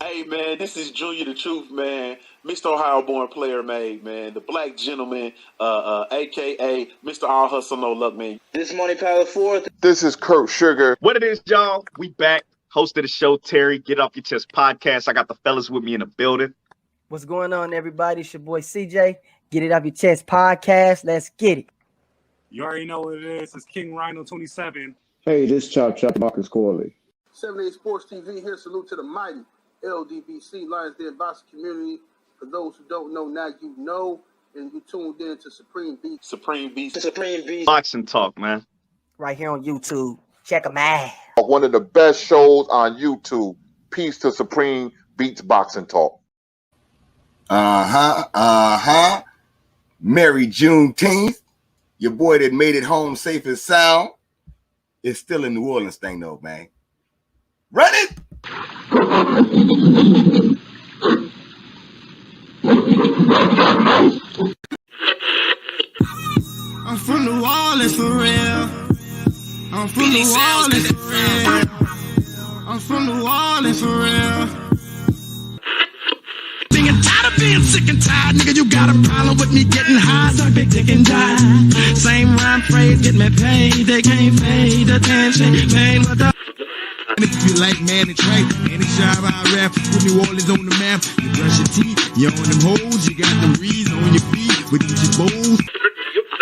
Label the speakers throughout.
Speaker 1: Hey, man, this is Junior the Truth, man. Mr. Ohio born player made, man. The black gentleman, a.k.a. Mr. All Hustle No Luck, man.
Speaker 2: This Money Power 4th.
Speaker 3: This is Kurt Sugar.
Speaker 4: What it is, y'all? We back. Host of the show, Terry. Get Off Your Chest podcast. I got the fellas with me in the building.
Speaker 5: What's going on, everybody? It's your boy CJ. Get It Off Your Chest podcast. Let's get it.
Speaker 6: You already know what it is. It's King Rhino 27.
Speaker 7: Hey, this Chop Marcus Corley.
Speaker 8: 78 Sports TV here. Salute to the mighty LDBC, Lions Den boxing community. For those who don't know, now you know, and you tuned in to Supreme Beast.
Speaker 4: Boxing Talk, man.
Speaker 5: Right here on YouTube. Check them out.
Speaker 3: One of the best shows on YouTube. Peace to Supreme Beats Boxing Talk.
Speaker 9: Merry Juneteenth. Your boy that made it home safe and sound is still in New Orleans thing though, man. Run it!
Speaker 10: I'm from New Orleans for real. I'm from New Orleans for real. I'm from New Orleans for real. Tired of being sick and tired, nigga, you got a problem with me getting high, suck big dick and die. Same rhyme phrase, get me paid, they can't pay the attention, pain with the. If you like man and Trey, any job I rap, put New Orleans on the map. You brush your teeth, you on them hoes, you got them reeds on your feet, with each bowls.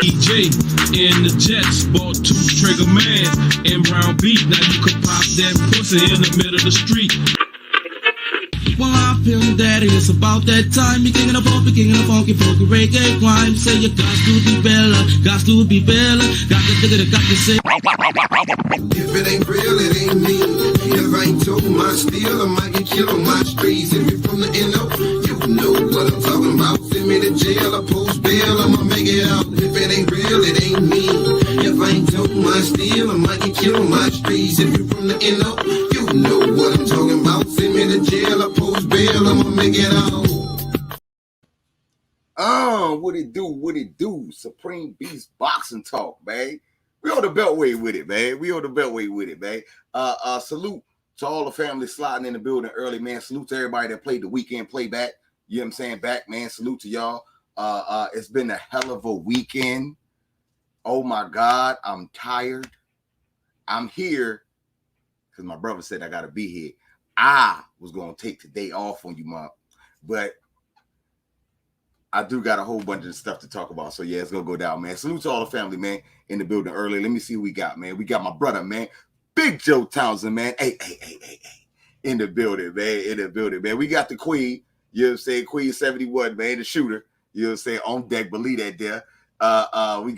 Speaker 11: EJ in the Jets bought 2 Trigger Mans and Brown Beat. Now you can pop that pussy in the middle of the street.
Speaker 10: Well, I feel that it's about that time. You king of the funky reggae crime. Say you got to be better, got to be better. Got to think it, got to say.
Speaker 12: If it ain't real, it ain't me. If I ain't told my steel, I might get killed on my streets. If you're from the NO, you know what I'm talking about. Send me to jail, I post bail, I'ma make it out. If it ain't real, it ain't me. If I ain't told my steel, I might get killed on my streets. If you're from the NO, you know what I'm talking about. Send me to jail, I post bail, I'ma make it out.
Speaker 9: What it do? Supreme Beast Boxing Talk, man. We on the Beltway with it, man. Salute to all the family sliding in the building early, man. Salute to everybody that played the weekend playback. You know what I'm saying? Back, man. Salute to y'all. It's been a hell of a weekend. Oh my God, I'm tired. I'm here because my brother said I gotta be here. I was gonna take today off on you, Mom, but I do got a whole bunch of stuff to talk about. So yeah, it's gonna go down, man. Salute to all the family, man, in the building early. Let me see who we got, man. We got my brother, man, Big Joe Townsend, man. Hey. In the building, man. We got the Queen, you know what I'm saying? Queen 71, man, the shooter, you know what I'm saying? On deck, believe that there. We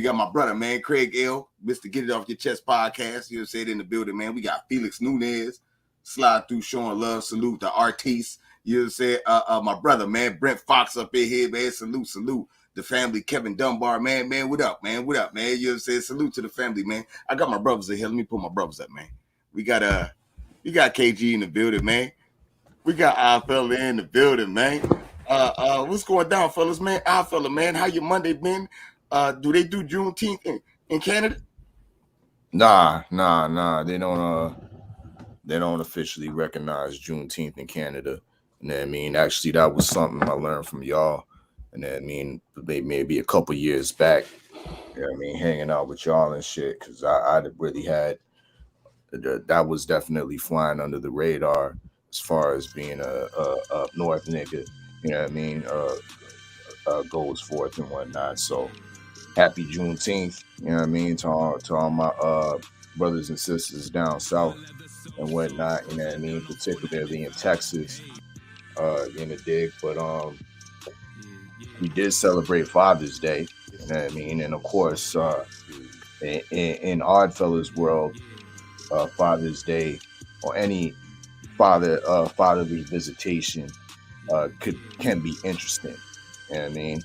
Speaker 9: got my brother, man, Craig L., Mr. Get It Off Your Chest podcast, you know what I'm saying, in the building, man. We got Felix Nunez, slide through showing love, salute to Artis. You know what I'm saying? My brother, man, Brent Fox up in here, man. Salute. The family, Kevin Dunbar, man. What up, man? You know what I'm saying? Salute to the family, man. I got my brothers in here. Let me pull my brothers up, man. We got KG in the building, man. We got our fella in the building, man. What's going down, fellas, man? Our fella, man. How your Monday been? Do they do Juneteenth in Canada?
Speaker 13: Nah. They don't officially recognize Juneteenth in Canada. And I mean, actually, that was something I learned from y'all. And I mean, maybe a couple years back, you know what I mean, hanging out with y'all and shit, because I really had that was definitely flying under the radar as far as being a North nigga, you know what I mean, goes forth and whatnot. So happy Juneteenth, you know what I mean, to all my brothers and sisters down south and whatnot, you know what I mean, particularly in Texas. In the dig, but we did celebrate Father's Day, you know what I mean, and of course, in Oddfellas world, Father's Day or any fatherly visitation can be interesting, you know what I mean,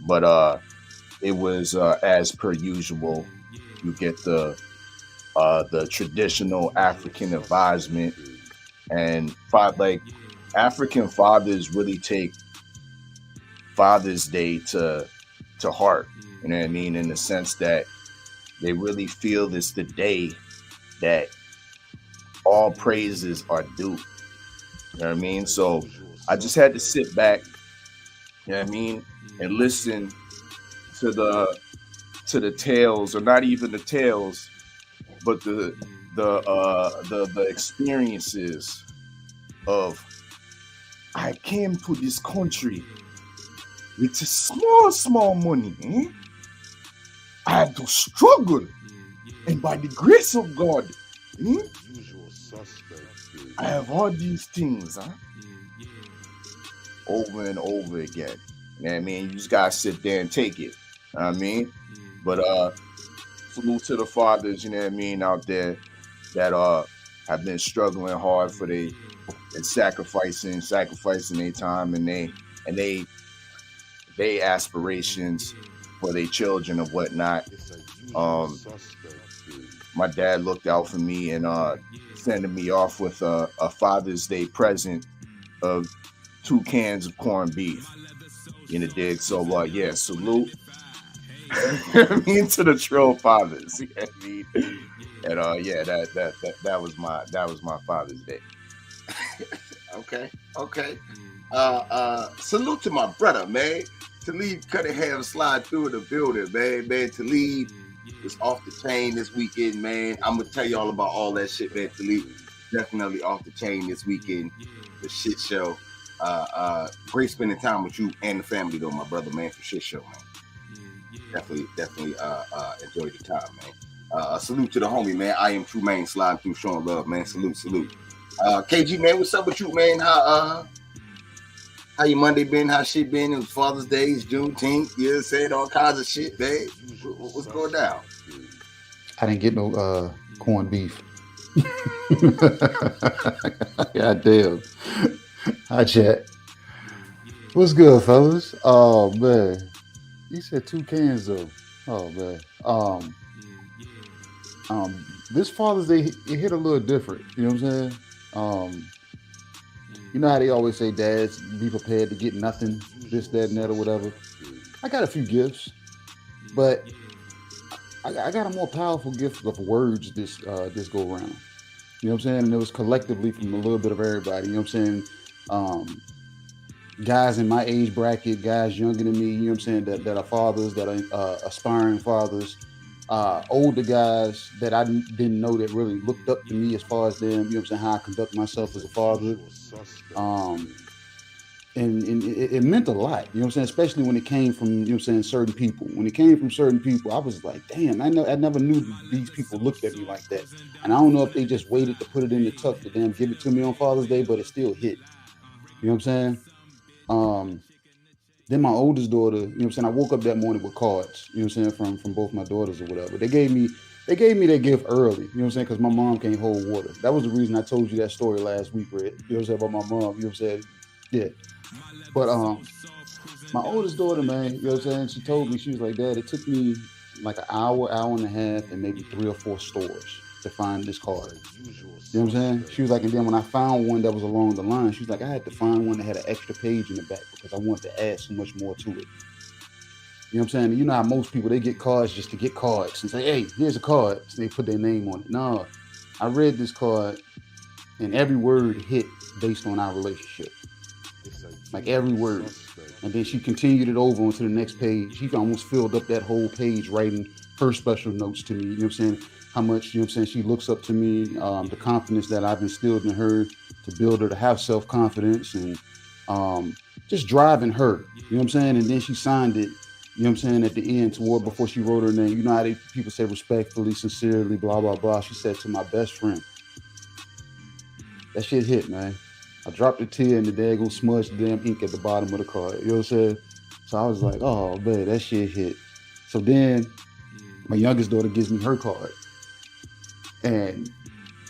Speaker 13: but it was as per usual. You get the traditional African advisement, and African fathers really take Father's Day to heart, you know what I mean, in the sense that they really feel it's the day that all praises are due. You know what I mean? So I just had to sit back, you know what I mean, and listen to the tales, or not even the tales, but the experiences of, I came to this country with small money. I had to struggle, and by the grace of God, I have all these things, over and over again. You know what I mean? You just gotta sit there and take it. You know what I mean? But salute to the fathers, you know what I mean, out there that have been struggling hard for and sacrificing their time and they aspirations for their children and whatnot. My dad looked out for me and sending me off with a Father's Day present of 2 cans of corned beef. You know, dig? So yeah, salute. I mean, to the Trill fathers. You know what I mean? And yeah, that was my Father's Day.
Speaker 9: Okay. Salute to my brother, man. Talib Cunningham slide through the building, man. Talib is off the chain this weekend, man. I'm gonna tell you all about all that shit, man. Talib definitely off the chain this weekend. The shit show. Great spending time with you and the family, though, my brother, man, for shit show, man. Definitely enjoyed the time, man. Salute to the homie, man. I am True Man, sliding through, showing love, man. Salute. KG, man, what's up with you, man? How your Monday been? How shit been? It was Father's Day, it's Juneteenth, you know what I'm saying? All kinds of shit, man. What's going down?
Speaker 2: I didn't get no corned beef. God damn. Hi, chat. What's good, fellas? Oh, man. You said 2 cans, though. Oh, man. This Father's Day, it hit a little different. You know what I'm saying? You know how they always say, dads, be prepared to get nothing, this, that, and that, or whatever. I got a few gifts, but I got a more powerful gift of words this go around. You know what I'm saying? And it was collectively from a little bit of everybody. You know what I'm saying? Guys in my age bracket, guys younger than me, you know what I'm saying, that are fathers, that are aspiring fathers, older guys that I didn't know that really looked up to me as far as them, you know what I'm saying, how I conduct myself as a father. And it meant a lot, you know what I'm saying, especially when it came from, you know what I'm saying, certain people. When it came from certain people, I was like, damn, I never knew these people looked at me like that. And I don't know if they just waited to put it in the tuck to damn give it to me on Father's Day, but it still hit. You know what I'm saying? Then my oldest daughter, you know what I'm saying, I woke up that morning with cards, you know what I'm saying, from both my daughters or whatever. They gave me their gift early, you know what I'm saying, because my mom can't hold water. That was the reason I told you that story last week, Red, you know what I'm saying, about my mom, you know what I'm saying? Yeah. But my oldest daughter, man, you know what I'm saying, she told me, she was like, Dad, it took me like an hour and a half, and maybe 3 or 4 stores to find this card. You know what I'm saying? She was like, and then when I found one that was along the line, she was like, I had to find one that had an extra page in the back because I wanted to add so much more to it. You know what I'm saying? You know how most people, they get cards just to get cards and say, hey, here's a card. So they put their name on it. No, I read this card and every word hit based on our relationship. Like every word. And then she continued it over onto the next page. She almost filled up that whole page writing her special notes to me. You know what I'm saying? How much, you know what I'm saying, she looks up to me, the confidence that I've instilled in her to build her to have self-confidence and just driving her, you know what I'm saying? And then she signed it, you know what I'm saying, at the end before she wrote her name. You know how people say respectfully, sincerely, blah, blah, blah. She said to my best friend. That shit hit, man. I dropped a tear and the daggone smudged the damn ink at the bottom of the card. You know what I'm saying? So I was like, oh, man, that shit hit. So then my youngest daughter gives me her card. And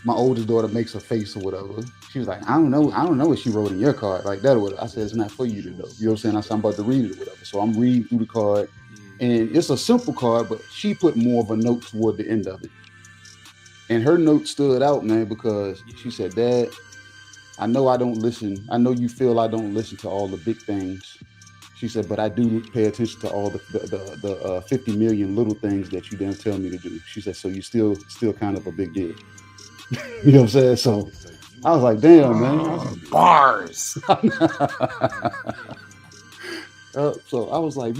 Speaker 2: my oldest daughter makes a face or whatever. She was like, I don't know what she wrote in your card like that or whatever. I said, it's not for you to know. You know what I'm saying? I said, I'm about to read it or whatever. So I'm reading through the card. And it's a simple card, but she put more of a note toward the end of it. And her note stood out, man, because she said, Dad, I know I don't listen. I know you feel I don't listen to all the big things. She said, but I do pay attention to all the 50 million little things that you damn tell me to do. She said, so you still kind of a big deal. You know what I'm saying? So I was like, damn, man. I was like,
Speaker 9: Bars.
Speaker 2: So I was like,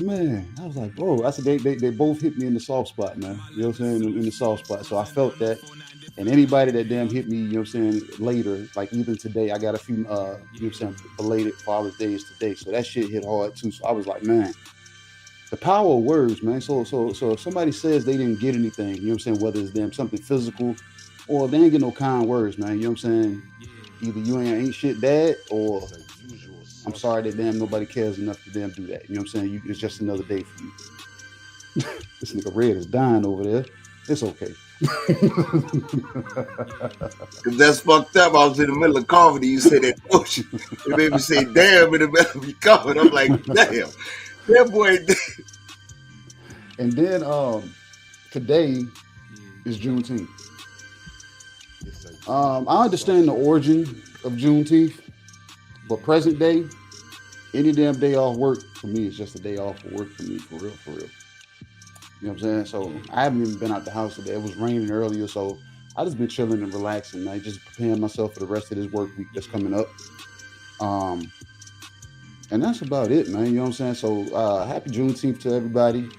Speaker 2: bro, I said they both hit me in the soft spot, man. You know what I'm saying? In the soft spot. So I felt that. And anybody that damn hit me, you know what I'm saying, later, like even today, I got a few you know what I'm saying, belated Father's Days today. So that shit hit hard too. So I was like, man, the power of words, man. So if somebody says they didn't get anything, you know what I'm saying, whether it's them something physical or they ain't get no kind words, man. You know what I'm saying? Either you ain't shit dad, or I'm sorry that damn nobody cares enough to damn do that. You know what I'm saying? It's just another day for you. This nigga Red is dying over there. It's okay.
Speaker 9: Cause that's fucked up. I was in the middle of comedy. You said that bullshit. It made me say damn in the middle of me coming. I'm like, damn. That boy.
Speaker 2: And then today is Juneteenth. I understand the origin of Juneteenth, but present day, any damn day off work for me is just a day off of work for me, for real, for real. You know what I'm saying? So I haven't even been out the house today. It was raining earlier, so I just been chilling and relaxing, man. Just preparing myself for the rest of this work week that's coming up. And that's about it, man. You know what I'm saying? So happy Juneteenth to everybody.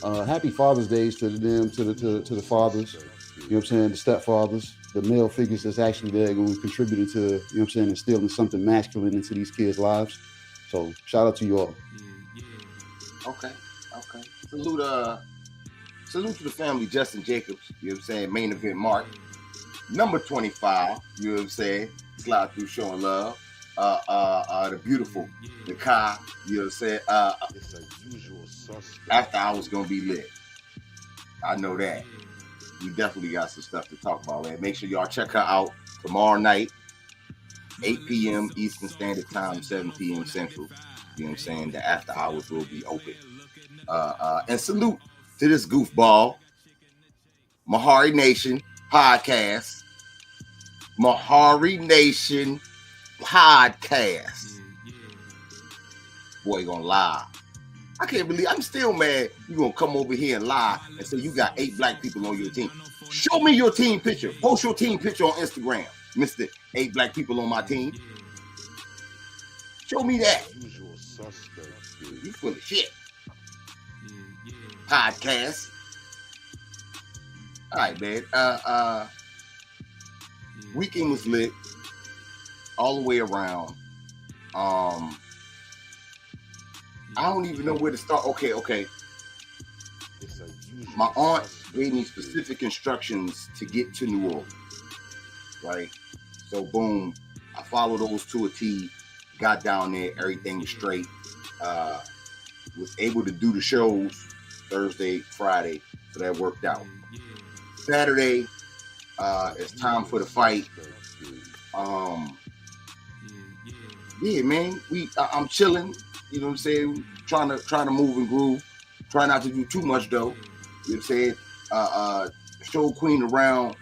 Speaker 2: Happy Father's Days to them, to the fathers. You know what I'm saying? The stepfathers, the male figures that's actually there going to contributing to, you know what I'm saying, instilling something masculine into these kids' lives. So shout out to you all.
Speaker 9: Okay. Salute to the family, Justin Jacobs, you know what I'm saying? Main event Mark. Number 25, you know what I'm saying? Slide through showing love. The beautiful, the car, you know what I'm saying? It's a usual suspect. After hours gonna be lit. I know that. We definitely got some stuff to talk about, man. Make sure y'all check her out tomorrow night, 8 p.m. Eastern Standard Time, 7 p.m. Central. You know what I'm saying? The after hours will be open. And salute to this goofball, Mahari Nation Podcast. Mahari Nation Podcast. Boy, gonna lie. I can't believe, I'm still mad you gonna come over here and lie and say you got 8 black people on your team. Show me your team picture. Post your team picture on Instagram, Mr. 8 black people on my team. Show me that. Usual suspect. You full of shit. Podcast. All right, man. Weekend was lit all the way around. I don't even know where to start. Okay. My aunt gave me specific instructions to get to New Orleans, right? So boom, I followed those to a T, got down there, everything was straight. Was able to do the shows Thursday, Friday, so that worked out. Saturday, it's time for the fight. Yeah, man, I'm chilling. You know what I'm saying? Trying to move and groove. Try not to do too much though. You know what I'm saying? Show Queen around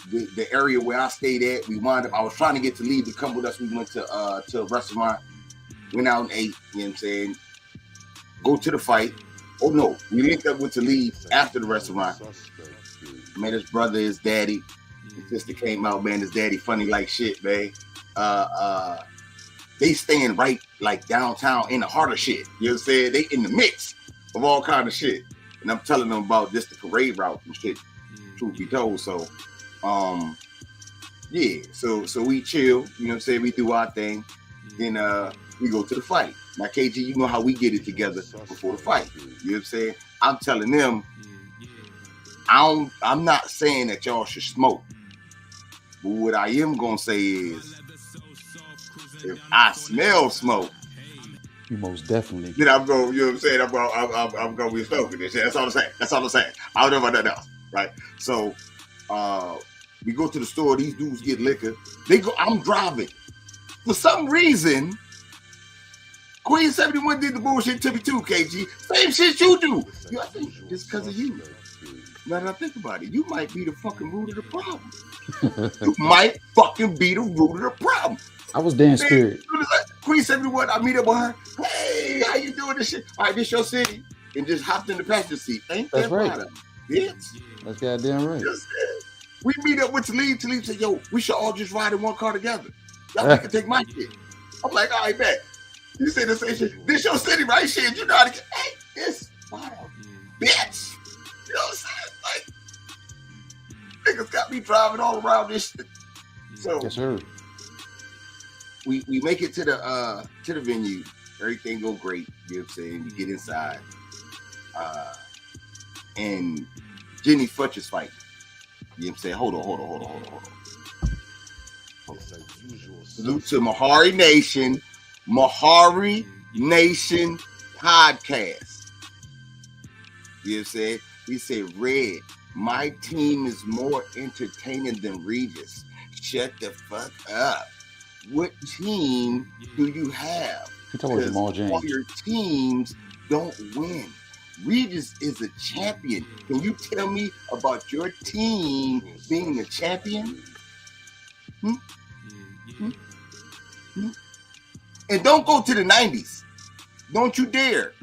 Speaker 9: the area where I stayed at. We wound up. I was trying to get to leave to come with us. We went to a restaurant. Went out and ate. You know what I'm saying? Go to the fight. Oh no, we linked up with Talib after the restaurant. Met his brother, his daddy. His sister came out, man. His daddy funny like shit, man. They staying right like downtown in the heart of shit. You know what I'm saying? They in the mix of all kind of shit. And I'm telling them about just the parade route and shit, truth be told. So yeah, so we chill, you know what I'm saying? We do our thing. Then we go to the fight. Now, KG, you know how we get it together before the fight. You know what I'm saying? I'm telling them, I'm not saying that y'all should smoke. But what I am gonna say is, if I smell smoke,
Speaker 2: you most definitely.
Speaker 9: Then I'm going. You know what I'm saying? I'm going to be smoking this shit. That's all I'm saying. I don't know about nothing else, right? So, we go to the store. These dudes get liquor. They go. I'm driving. For some reason, Queen 71 did the bullshit to me too, KG. Same shit you do. I think it's because of you. Now that I think about it, you might be the fucking root of the problem. You might fucking be the root of the problem.
Speaker 2: I was damn scared.
Speaker 9: Queen 71, I meet up with her. Hey, how you doing this shit? All right, this your city. And just hopped in the passenger seat. Ain't
Speaker 2: That's
Speaker 9: that
Speaker 2: right.
Speaker 9: bottom, bitch?
Speaker 2: That's goddamn right.
Speaker 9: We meet up with Talib. Talib said, yo, we should all just ride in one car together. Y'all can take my shit. I'm like, all right, bet. You say the same shit. This your city, right? Shit, you know how to get. Hey, this bitch. You know what I'm saying? Like, niggas got me driving all around this shit. So
Speaker 2: yes, sir.
Speaker 9: We make it to the venue. Everything go great. You know what I'm saying? We get inside. And Jenny Futch is fighting. You know what I'm saying? Hold on. Salute to Mahari Nation podcast. You know what I'm saying? He said, Red, my team is more entertaining than Regis. Shut the fuck up. What team do you have? Because all your teams don't win. Regis is a champion. Can you tell me about your team being a champion? And don't go to the 90s. Don't you dare.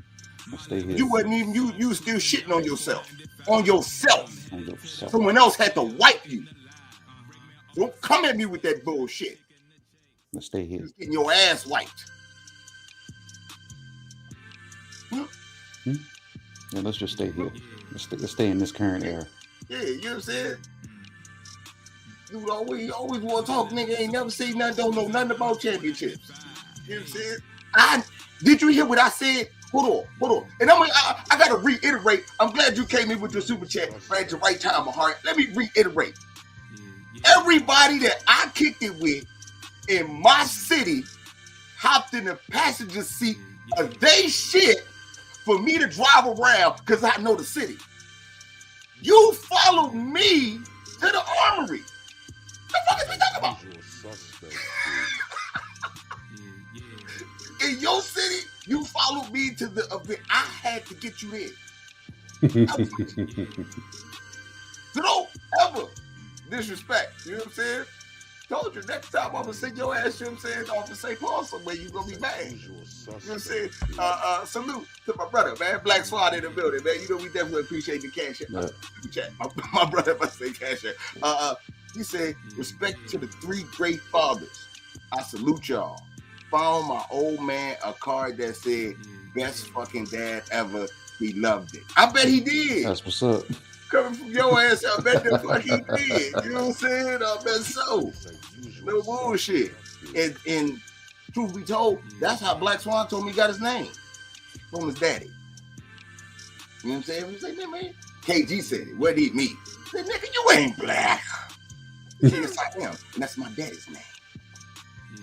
Speaker 9: You wasn't even you was still shitting on yourself. On yourself. Someone else had to wipe you. Don't come at me with that bullshit.
Speaker 2: Let's stay here.
Speaker 9: You're getting your ass wiped.
Speaker 2: Yeah, let's just stay here. Let's stay in this current era.
Speaker 9: Yeah, you know what I'm saying? Dude, always want to talk, nigga. Ain't never seen nothing, don't know nothing about championships. You know what I'm saying? Did you hear what I said? Hold on. And I got to reiterate. I'm glad you came in with your super chat right at the right time, Mahari. Let me reiterate. Everybody that I kicked it with in my city hopped in the passenger seat of they shit for me to drive around because I know the city. You followed me to the armory. What the fuck is we talking about? In your city, you followed me to the event. I had to get you there. So don't ever disrespect. You know what I'm saying? Told you next time I'm gonna send your ass, you know what I'm saying, off to St. Paul somewhere, you gonna be mad. You know what I'm saying? Salute to my brother, man. Black Swan in the building, man. You know we definitely appreciate the cash chat. My brother, if I say cash chat. He said, respect to the 3 great fathers. I salute y'all. Found my old man a card that said, best fucking dad ever. He loved it. I bet he did.
Speaker 2: That's what's up.
Speaker 9: Coming from your ass, I bet the fuck he did. You know what I'm saying? I bet so. No bullshit. And truth be told, that's how Black Swan told me he got his name. From his daddy. You know what I'm saying? He said, man, KG said it. What did me? He said, nigga, you ain't black. It's like him. And that's my daddy's name.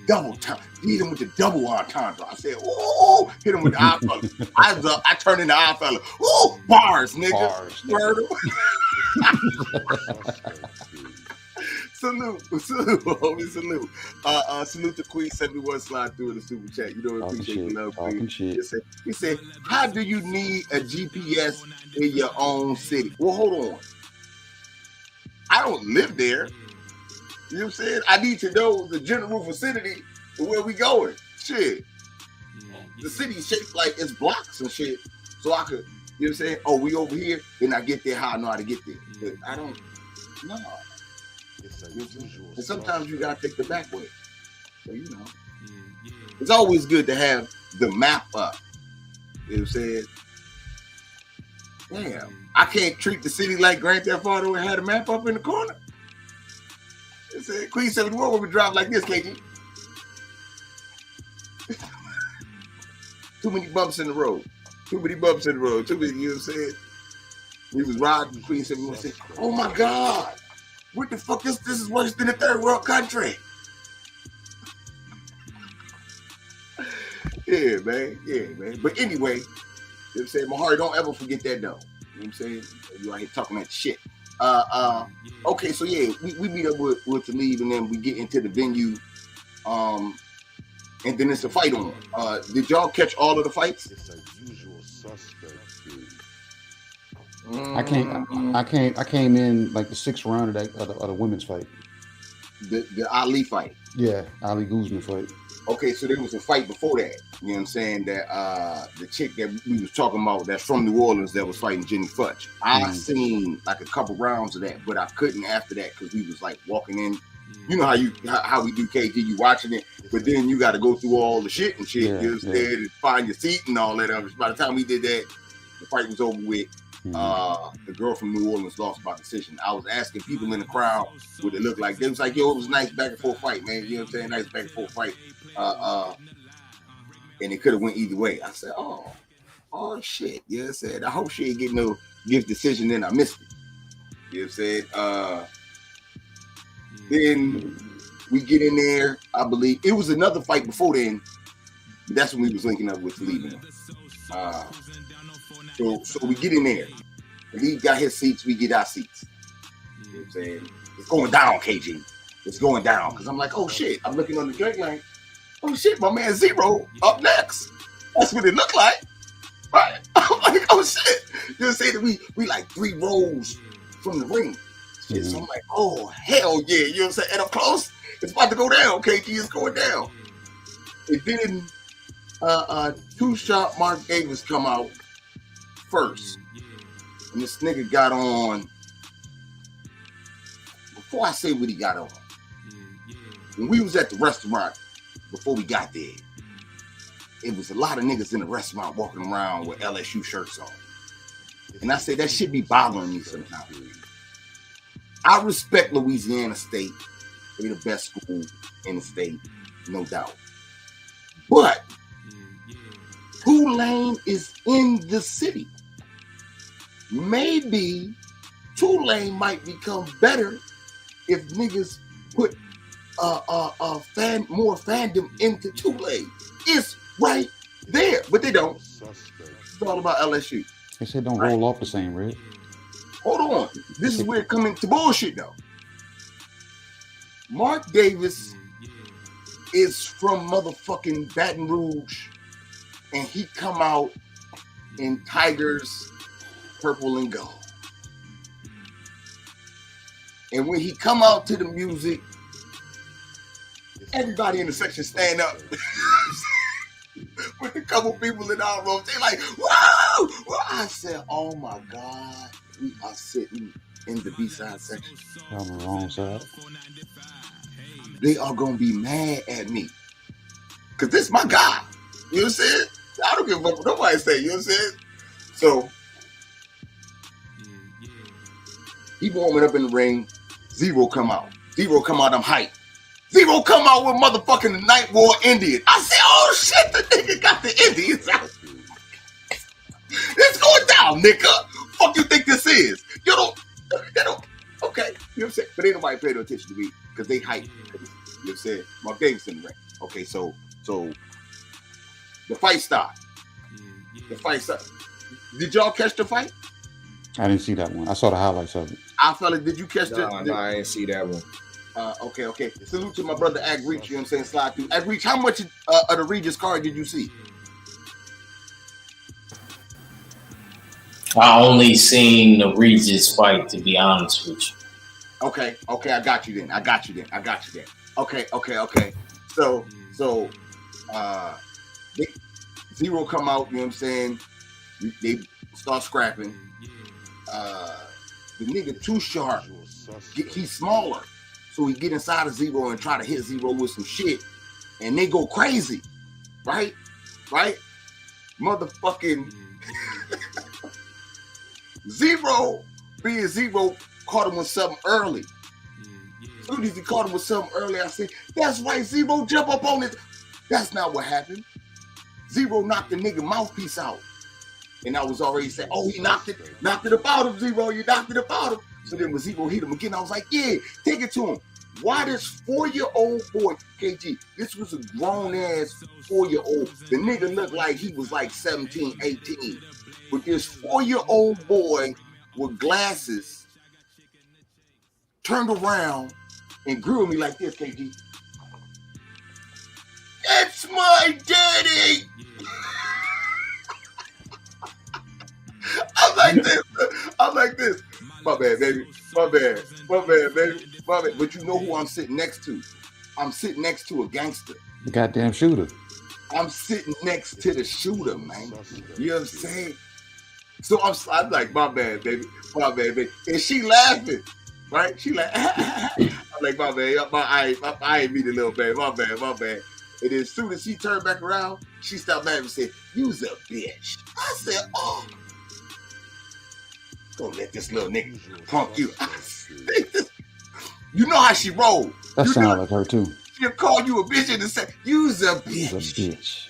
Speaker 9: Double time. Hit him with the double entendre. I said, ooh, hit him with the eye fella. I turned into eye fella. Ooh, bars, nigga. Bars. Salute, homie, salute. Salute to Queen 71 slide through in the super chat. You know, appreciate the love, Queen. He said, how do you need a GPS in your own city? Well, hold on. I don't live there. You know what I'm saying? I need to know the general vicinity of where we going. Shit. The city is shaped like it's blocks and shit. So I could, you know what I'm saying? Oh, we over here. Then I get there how I know how to get there. But I don't know. And sometimes you gotta take the back way. So you know. It's always good to have the map up. You know what I'm saying? Damn. I can't treat the city like Grand Theft Auto and have the map up in the corner. It said Queen 71 when we drive like this, KG. Too many bumps in the road. Too many, you know what I'm saying? He was riding Queen 71 said, oh my God, what the fuck is this? Is worse than a third world country. Yeah, man. But anyway, you know what I'm saying? Mahari, don't ever forget that though. You know what I'm saying? You out here talking that shit. Okay, so yeah, we meet up with Talib and then we get into the venue. And then it's a fight on. Did y'all catch all of the fights?
Speaker 2: I came in like the 6th round of the women's fight.
Speaker 9: The Ali fight.
Speaker 2: Yeah, Ali Guzman fight.
Speaker 9: Okay, so there was a fight before that. You know what I'm saying? That the chick that we was talking about that's from New Orleans that was fighting Jenny Futch. I seen like a couple rounds of that, but I couldn't after that because we was like walking in. You know how we do KG, you watching it, but then you got to go through all the shit and shit. You know, and find your seat and all that. By the time we did that, the fight was over with. The girl from New Orleans lost by decision. I was asking people in the crowd what it looked like. They was like, yo, it was a nice back and forth fight, man. You know what I'm saying? Nice back and forth fight. And it could have went either way. I said, oh shit. You know what I'm saying? I hope she ain't getting no gift decision, then I missed it. You know what I'm saying? Then we get in there. I believe it was another fight before then. But that's when we was linking up with Talib. So we get in there. Talib got his seats. We get our seats. You know what I'm saying? It's going down, KG. It's going down. Because I'm like, oh shit. I'm looking on the drink like, oh shit, my man Zero up next. That's what it looked like. Right? I'm like, oh shit. You know what I'm saying? We like 3 rows from the ring. Shit. So I'm like, oh hell yeah. You know what I'm saying? And up close, it's about to go down. KG is going down. And then two-shot Mark Davis come out first. And this nigga got on. Before I say what he got on, when we was at the restaurant before we got there, it was a lot of niggas in the restaurant walking around with LSU shirts on. And I said, that shit be bothering me sometimes. I respect Louisiana State. They're the best school in the state, no doubt. But Tulane is in the city. Maybe Tulane might become better if niggas put more fandom into Tulane. It's right there, but they don't. It's all about LSU.
Speaker 2: They said don't roll off the same, Red.
Speaker 9: Hold on. This is where it coming to bullshit, though. Mark Davis is from motherfucking Baton Rouge, and he come out in Tigers purple and gold. And when he come out to the music, everybody in the section stand up. With a couple people in our room, they like, whoa! Well, I said, oh my God, we are sitting in the B-side section.
Speaker 2: On the wrong side.
Speaker 9: They are gonna be mad at me. Cause this is my guy. You know what I'm saying? I don't give a fuck what nobody say, you know what I'm saying? So he warming up in the ring. Zero come out. I'm hyped. Zero come out with motherfucking Night War Indian. I said, oh shit, the nigga got the Indians out. It's going down, nigga. Fuck you think this is? They don't, okay. You know what I'm saying? But ain't nobody paying no attention to me because they hype. You know what I'm saying? Mark Davis in the ring. Okay, so the fight started. Did y'all catch the fight?
Speaker 2: I didn't see that one. I saw the highlights of it.
Speaker 9: I felt it. Did you catch
Speaker 13: No, I didn't see that one.
Speaker 9: Okay. Salute to my brother Ag Reach, you know what I'm saying? Slide through. Ag Reach, how much of the Regis card did you see?
Speaker 14: I only seen the Regis fight, to be honest with you.
Speaker 9: Okay, I got you then. Okay. So Zero come out, you know what I'm saying? They start scrapping. The nigga too sharp. He's smaller. So he get inside of Zero and try to hit Zero with some shit. And they go crazy. Right? Motherfucking Zero, being Zero, caught him with something early. As soon as he caught him with something early, I said, that's right, Zero, jump up on it. That's not what happened. Zero knocked the nigga mouthpiece out. And I was already saying, oh, he knocked it about him, Zero. You knocked it about him. So then when Zero hit him again, I was like, yeah, take it to him. Why this 4-year-old boy, KG, this was a grown-ass 4-year-old. The nigga looked like he was like 17, 18. But this 4-year-old boy with glasses turned around and grew me like this, KG. It's my daddy! I'm like this. My bad, baby. My bad, baby. But you know who I'm sitting next to? I'm sitting next to a gangster.
Speaker 2: The goddamn shooter.
Speaker 9: I'm sitting next to the shooter, man. You know what I'm saying? So I'm like, my bad, baby. My bad, baby. And she laughing, right? She like, I'm like, my bad. I ain't mean the little baby. My bad. And then as soon as she turned back around, she stopped laughing and said, "You's a bitch." I said, "Oh, gonna let this little nigga punk you." You know how she rolled.
Speaker 2: That sounds like her too.
Speaker 9: She'll call you a bitch and say, "You's a bitch."
Speaker 2: You's a bitch.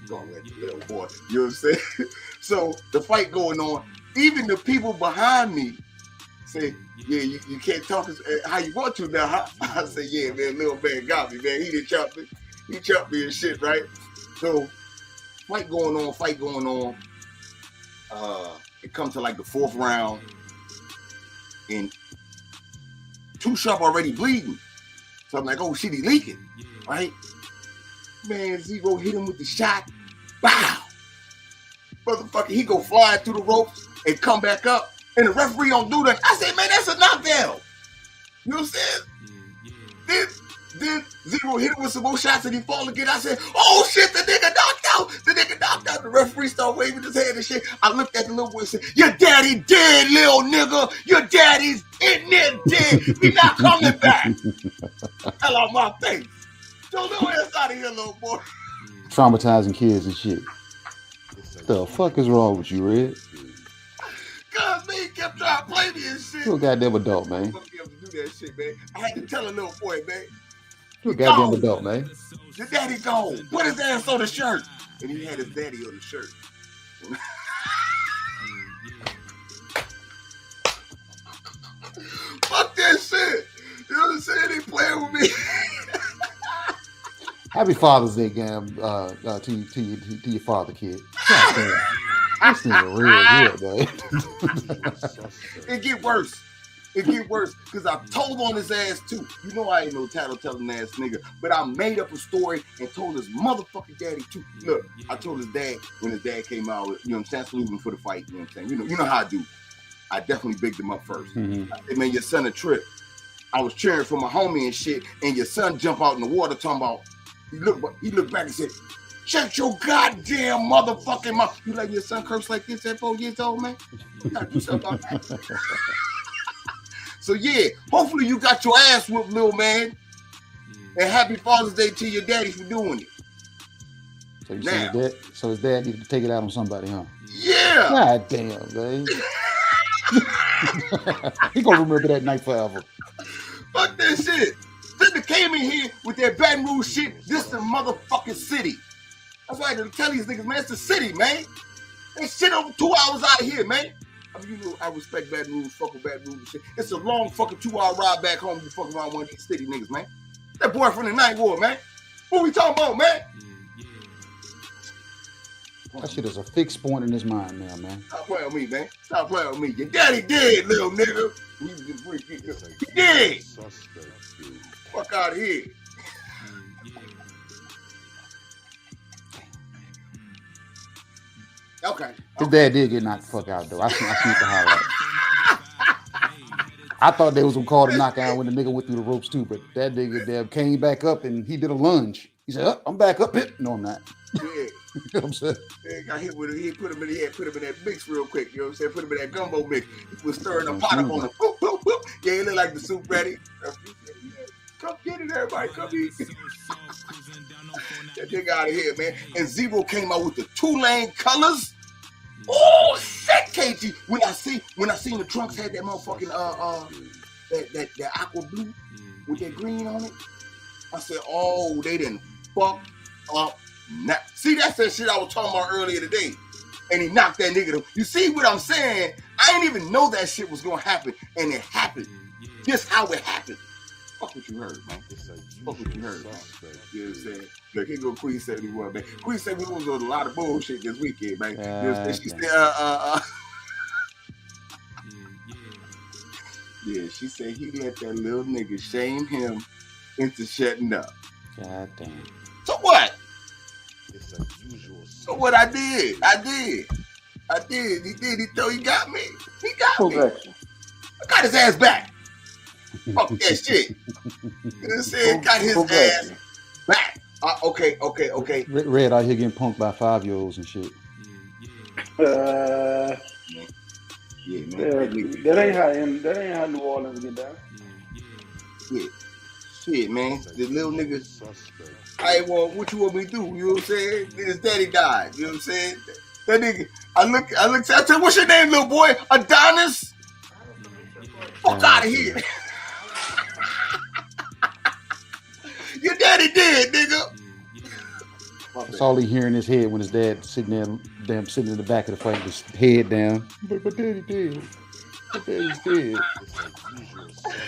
Speaker 9: Gonna let the little boy. You know what I'm saying? So the fight going on. Even the people behind me say, "Yeah, you can't talk how you want to now." Huh? I say, "Yeah, man, little man got me, man. He done chopped me. He chopped me and shit, right?" So fight going on. It comes to like the fourth round, and Too Sharp already bleeding. So I'm like, "Oh shit, he leaking," right? Man, Zero hit him with the shot. Bow! Motherfucker, he go flying through the ropes and come back up. And the referee don't do that. I said, man, that's a knockdown. You know what I'm saying? Then Zero hit him with some more shots and he fall again. I said, oh shit, the nigga knocked out. The referee started waving his hand and shit. I looked at the little boy and said, your daddy dead, little nigga. Your daddy's in there dead. He not coming back. Hell on my face. So little ass out of here, little boy.
Speaker 2: Traumatizing kids and shit. The fuck is wrong with you, Red?
Speaker 9: Cause man, he kept trying to play me and shit.
Speaker 2: You a goddamn adult, man.
Speaker 9: To do that shit, man. I had to tell a little boy, man.
Speaker 2: You a goddamn adult, man.
Speaker 9: Your daddy gone. Put his ass on the shirt. And he had his daddy on the shirt. Fuck that shit. You know what I'm saying? They playing with me.
Speaker 2: Happy Father's Day, Gam, to your father, kid. This thing is real good, man.
Speaker 9: It get worse. Because I told on his ass too. You know I ain't no tattletale-telling ass nigga, but I made up a story and told his motherfucking daddy too. Look, I told his dad when his dad came out, you know what I'm saying, saluting for the fight. You know what I'm saying? You know how I do. I definitely bigged him up first.
Speaker 2: Mm-hmm.
Speaker 9: I said, man, your son a trip. I was cheering for my homie and shit, and your son jump out in the water talking about. He looked back and said, "Shut your goddamn motherfucking mouth." You let your son curse like this at 4 years old, man? You gotta do something about that. So yeah, hopefully you got your ass whooped, little man. And happy Father's Day to your daddy for doing it.
Speaker 2: So you saying his dad needed to take it out on somebody, huh?
Speaker 9: Yeah.
Speaker 2: God damn, man. He gonna remember that night forever.
Speaker 9: Fuck that shit. Then they came in here with that Baton Rouge shit. This the motherfucking city. That's why I had to tell these niggas, man, it's the city, man. They shit over 2 hours out of here, man. I mean, you know, I respect Baton Rouge, fuck with Baton Rouge and shit. It's a long fucking 2-hour ride back home to fuck around one of these city niggas, man. That boy from the Ninth Ward, man. What we talking about, man?
Speaker 2: That shit is a fixed point in his mind now, man.
Speaker 9: Stop playing with me, man. Stop playing with me. Your daddy dead, little nigga. He dead. Fuck out of here. Okay.
Speaker 2: His dad did get knocked the fuck out, though. I seen the highlight. I thought they was gonna call the knockout when the nigga went through the ropes too, but that nigga came back up and he did a lunge. He said, "Oh, I'm back up." No, I'm not.
Speaker 9: Yeah.
Speaker 2: You know what I'm saying?
Speaker 9: Yeah, got hit with it. He put him in that mix real quick. You know what I'm saying? Put him in that gumbo mix. He was stirring the pot up on him. Boop, boop, boop. Yeah, he looked like the soup ready. Come get it, everybody. Come eat. That nigga out of here, man. And Zero came out with the 2-lane colors. Oh shit, KG. When I seen the trunks had that motherfucking that aqua blue with that green on it, I said, oh, they didn't fuck up. Now, see, that's that shit I was talking about earlier today. And he knocked that nigga. You see what I'm saying? I didn't even know that shit was gonna happen, and it happened. Just how it happened. Fuck what you heard, man. Fuck what you heard, man. You know what I'm saying? Look, here go Queen 71, man. Queen 71 was on a lot of bullshit this weekend, man. You know what I'm saying? She said, yeah, she said he let that little nigga shame him into shutting up.
Speaker 2: God damn.
Speaker 9: So what? It's unusual. So what I did. He did. He got me. He got me. I got his ass back. Fuck that shit. You know what I'm saying? Got his ass back. Okay.
Speaker 2: Red out here getting punked by 5-year-olds and shit.
Speaker 9: Yeah, man.
Speaker 8: That ain't how New Orleans get down.
Speaker 9: Shit, man. The little niggas. What you want me to do? You know what I'm saying? His daddy died. You know what I'm saying? That nigga. I look. I tell you, what's your name, little boy? Adonis. Fuck out of here. Your daddy dead, nigga.
Speaker 2: That's all he hear in his head when his dad sitting in the back of the fight, with his head down. But daddy dead. My daddy's dead.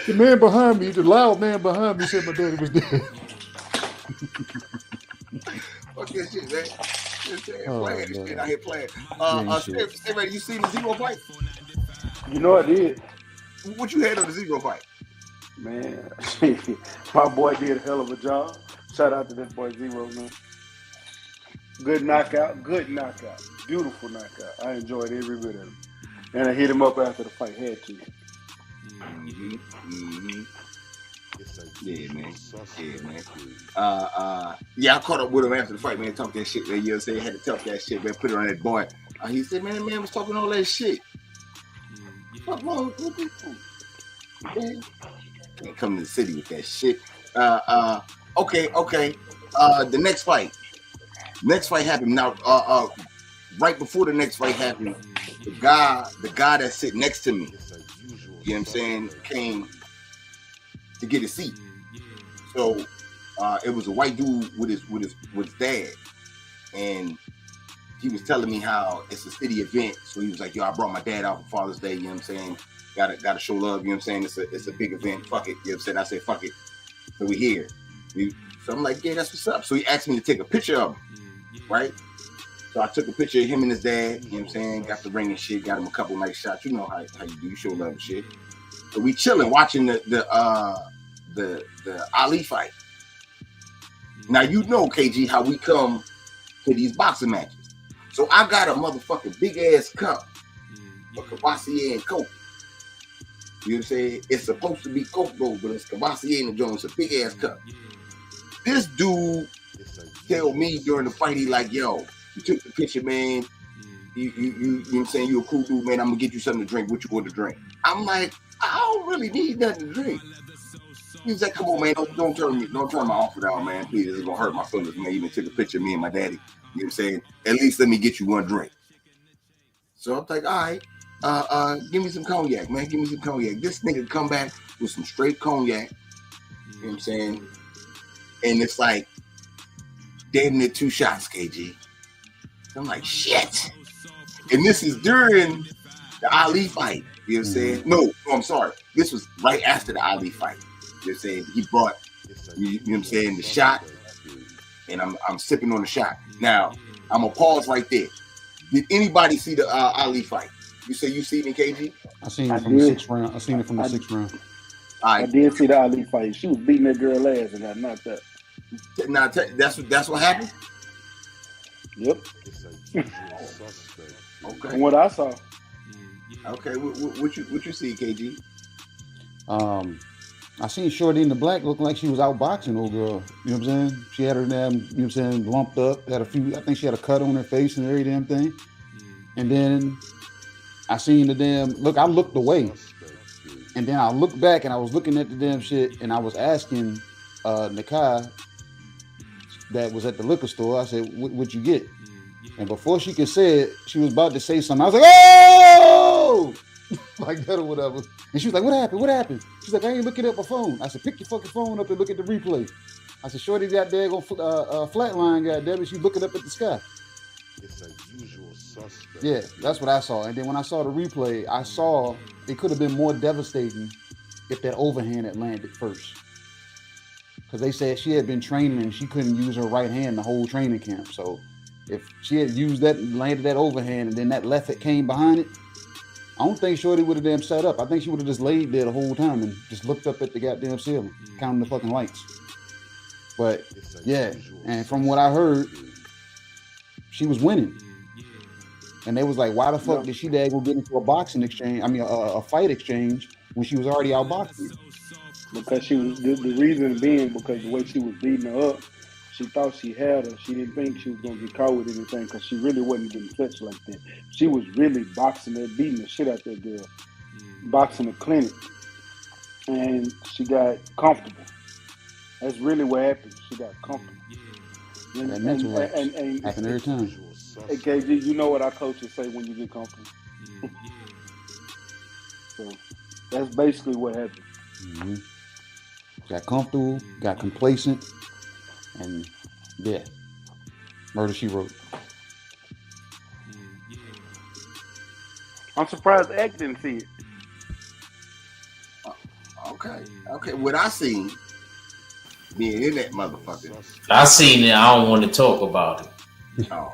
Speaker 2: The man behind me, the loud man behind me, said my daddy was dead.
Speaker 9: Fuck that shit, man. Playing
Speaker 2: no.
Speaker 9: shit out here playing. Stay ready. You seen the Zero fight?
Speaker 8: You know I did.
Speaker 9: What you had on the Zero fight?
Speaker 8: Man, my boy did a hell of a job. Shout out to that boy Zero, man. Good knockout. Beautiful knockout. I enjoyed every bit of it. And I hit him up after the fight. Had to.
Speaker 9: Yeah, man. Yeah, I caught up with him after the fight, man. Talk that shit, man. You know what I'm saying? Had to talk that shit, man. Put it on that boy. He said, man was talking all that shit. What's wrong with people? Man, can't come to the city with that shit. Okay. The next fight. Next fight happened. Now, right before the next fight happened, the guy that sit next to me, you know what I'm saying, came to get a seat. So it was a white dude with his dad, and he was telling me how it's a city event. So he was like, yo, I brought my dad out for Father's Day, you know what I'm saying? Gotta show love, you know what I'm saying? It's a big event. Fuck it, you know what I'm saying? I said, fuck it. So we here. So I'm like, yeah, that's what's up. So he asked me to take a picture of him, right? So I took a picture of him and his dad, you know what I'm saying? Got the ring and shit, got him a couple nice shots. You know how you do, you show love and shit. So we chilling, watching the Ali fight. Now you know, KG, how we come to these boxing matches. So I got a motherfucking big ass cup of Cavassier and Coke. You know what I'm saying? It's supposed to be Coke, bro, but it's Cavassier and the Jones, a big ass cup. This dude tell me during the fight, he like, yo, you took the picture, man. You know what I'm saying? You a cool dude, man. I'm gonna get you something to drink. What you want to drink? I'm like, I don't really need nothing to drink. He's like, come on, man, don't turn my offer down, man. Please, it's gonna hurt my feelings, man. You even took a picture of me and my daddy. You know what I'm saying? At least let me get you one drink. So I'm like, all right, give me some cognac, man. Give me some cognac. This nigga come back with some straight cognac. You know what I'm saying? And it's like, damn near 2 shots, KG. I'm like, shit. And this is during the Ali fight. You know what I'm saying? No, I'm sorry. This was right after the Ali fight. You know what I'm saying? He brought, you know what I'm saying, the shot. And I'm sipping on the shot. Now, I'm going to pause right there. Did anybody see the Ali fight? You say you seen it, KG?
Speaker 2: I seen it from the 6th round. I seen it from the 6th round.
Speaker 8: I did see the Ali fight. She was beating that girl ass and got knocked up.
Speaker 9: Now, that's what happened?
Speaker 8: Yep.
Speaker 9: Okay.
Speaker 8: From what I saw.
Speaker 9: Okay, what you see, KG?
Speaker 2: I seen Shorty in the black look like she was outboxing old girl. You know what I'm saying? She had her damn, you know what I'm saying, lumped up. Had a few, I think she had a cut on her face and every damn thing. And then I seen the damn, I looked away. And then I looked back and I was looking at the damn shit and I was asking Nakai that was at the liquor store, I said, what'd you get? And before she could say it, she was about to say something. I was like, oh! Like that or whatever. And she was like, what happened? What happened? She's like, I ain't looking at my phone. I said, pick your fucking phone up and look at the replay. I said, Shorty got there, go flatline, goddamn it. She's looking up at the sky.
Speaker 15: It's a usual suspect.
Speaker 2: Yeah, that's what I saw. And then when I saw the replay, I saw it could have been more devastating if that overhand had landed first. Because they said she had been training and she couldn't use her right hand the whole training camp. So if she had used that and landed that overhand and then that left it came behind it, I don't think Shorty would have damn set up. I think she would have just laid there the whole time and just looked up at the goddamn ceiling, counting the fucking lights. But yeah, and from what I heard, she was winning. And they was like, why the fuck did she go get into a boxing exchange? I mean, a fight exchange when she was already out boxing?
Speaker 8: Because she was, the reason being because the way she was beating her up, she thought she had her. She didn't think she was gonna get caught with anything because she really wasn't getting touched like that. She was really boxing her, beating the shit out that girl, boxing the clinic, and she got comfortable. That's really what happened. She got comfortable.
Speaker 2: That mental happen every time.
Speaker 8: Hey, KG, you know what our coaches say when you get comfortable. So that's basically what happened.
Speaker 2: Mm-hmm. Got comfortable, got complacent, and yeah, murder she wrote.
Speaker 8: I'm surprised Ek didn't see it.
Speaker 9: Okay. What I seen being in that motherfucker.
Speaker 14: I seen it. I don't want to talk about it.
Speaker 9: Oh,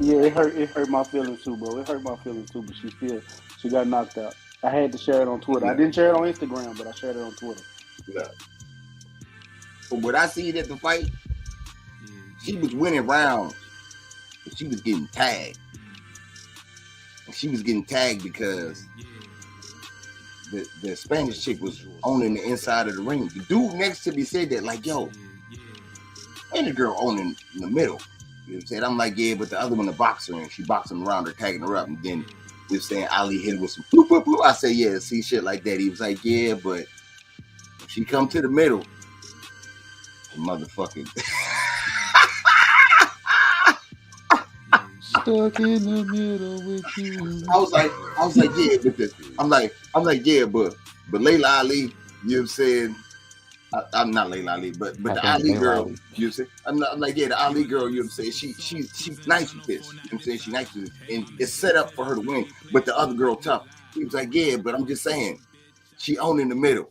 Speaker 8: yeah, it hurt my feelings too, bro. It hurt my feelings too, but she got knocked out. I had to share it on Twitter. I didn't share it on Instagram, but I shared it on Twitter.
Speaker 9: Yeah. From what I seen at the fight, she was winning rounds, but she was getting tagged. And she was getting tagged because the Spanish chick was owning the inside of the ring. The dude next to me said that, like, yo, and the girl owning in the middle. You know what I'm saying? I'm like, yeah, but the other one, the boxer, and she boxing around her, tagging her up, and then he was saying Ali hit her with some boop, boop, boop. I say, yeah, see shit like that. He was like, yeah, but if she come to the middle, motherfucking
Speaker 2: stuck in the middle with you.
Speaker 9: I was like, yeah, but I'm like, yeah, but Layla Ali, you know what I'm saying? I'm not Layla Ali, but the Ali girl, you know what I'm saying? I'm like, yeah, the Ali girl, you know what I'm saying? She's nice with this. You know what I'm saying? She's nice with it. And it's set up for her to win. But the other girl tough. He was like, yeah, but I'm just saying, she owned in the middle.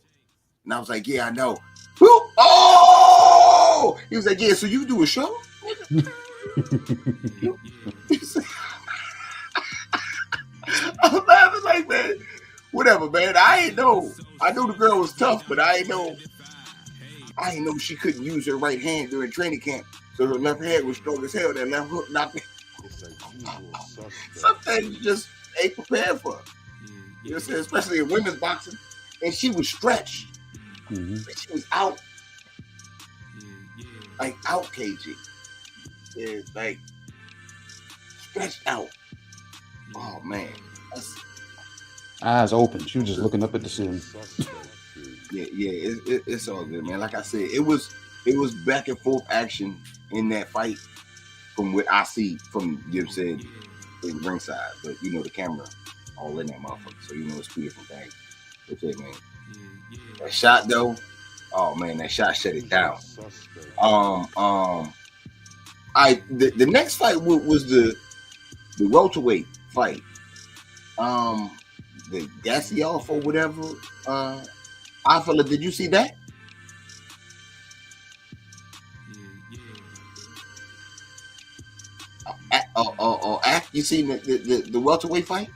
Speaker 9: And I was like, yeah, I know. Oh! He was like, yeah, so you do a show? I'm laughing like, man, whatever, man. I ain't know. I knew the girl was tough, but I ain't know she couldn't use her right hand during training camp. So her left hand was strong as hell. That left hook knocked me. Some things you just ain't prepared for. You know what I'm saying? Especially in women's boxing. And she was stretched. Mm-hmm. She was out. Like out, KG. Yeah, like stretched out. Oh man.
Speaker 2: Eyes open. She was just looking up at the ceiling.
Speaker 9: Yeah, it's all good, man. Like I said, it was back and forth action in that fight from what I see from, you know what I'm saying, in ringside. But you know the camera all in that motherfucker, so you know it's two different things. But yeah, man. That shot though, oh man, that shot shut it down. The next fight was the welterweight fight. The Gassioff or whatever. Afala, did you see that? You seen the welterweight fight?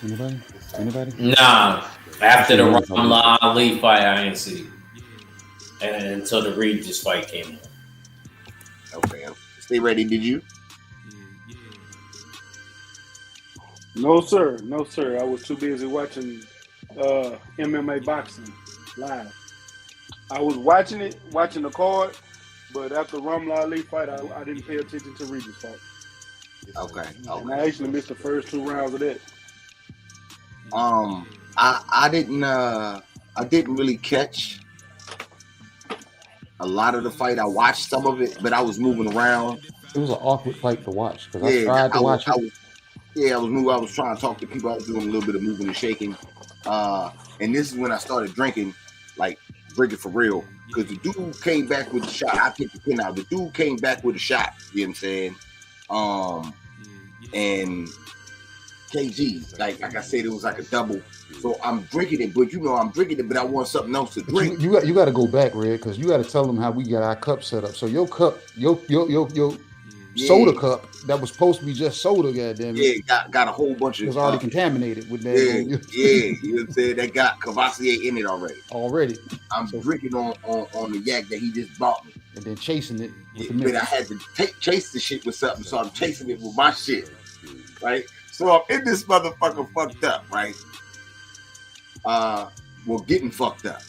Speaker 2: Anybody?
Speaker 14: Nah. After the Ramla Ali fight, I ain't see. And until the Regis fight came on.
Speaker 9: Okay. Stay ready, did you?
Speaker 8: No, sir. I was too busy watching MMA boxing live. I was watching the card, but after Ramla Ali fight, I didn't pay attention to Regis fight.
Speaker 9: Okay.
Speaker 8: And I actually missed the first 2 rounds of that.
Speaker 9: I didn't really catch a lot of the fight. I watched some of it, but I was moving around.
Speaker 2: It was an awkward fight to watch because I tried to watch it.
Speaker 9: I was moving. I was trying to talk to people. I was doing a little bit of moving and shaking. And this is when I started drinking for real. Because the dude came back with the shot. I picked the pin out. The dude came back with a shot. You know what I'm saying? And KG, like I said, it was like a double. So I'm drinking it, but I'm drinking it, but I want something else to drink.
Speaker 2: You got to go back, Red, because you got to tell them how we got our cup set up. So your cup, your soda cup that was supposed to be just soda, goddamn it.
Speaker 9: Yeah, got a whole bunch of.
Speaker 2: It was already contaminated with that.
Speaker 9: Yeah, you know what I'm saying? That got Cavassier in it already. I'm drinking on the yak that he just bought me.
Speaker 2: And then chasing it with the
Speaker 9: but I had to chase the shit with something, so I'm chasing it with my shit. Right? So I'm in this motherfucker fucked up, right? Getting fucked up.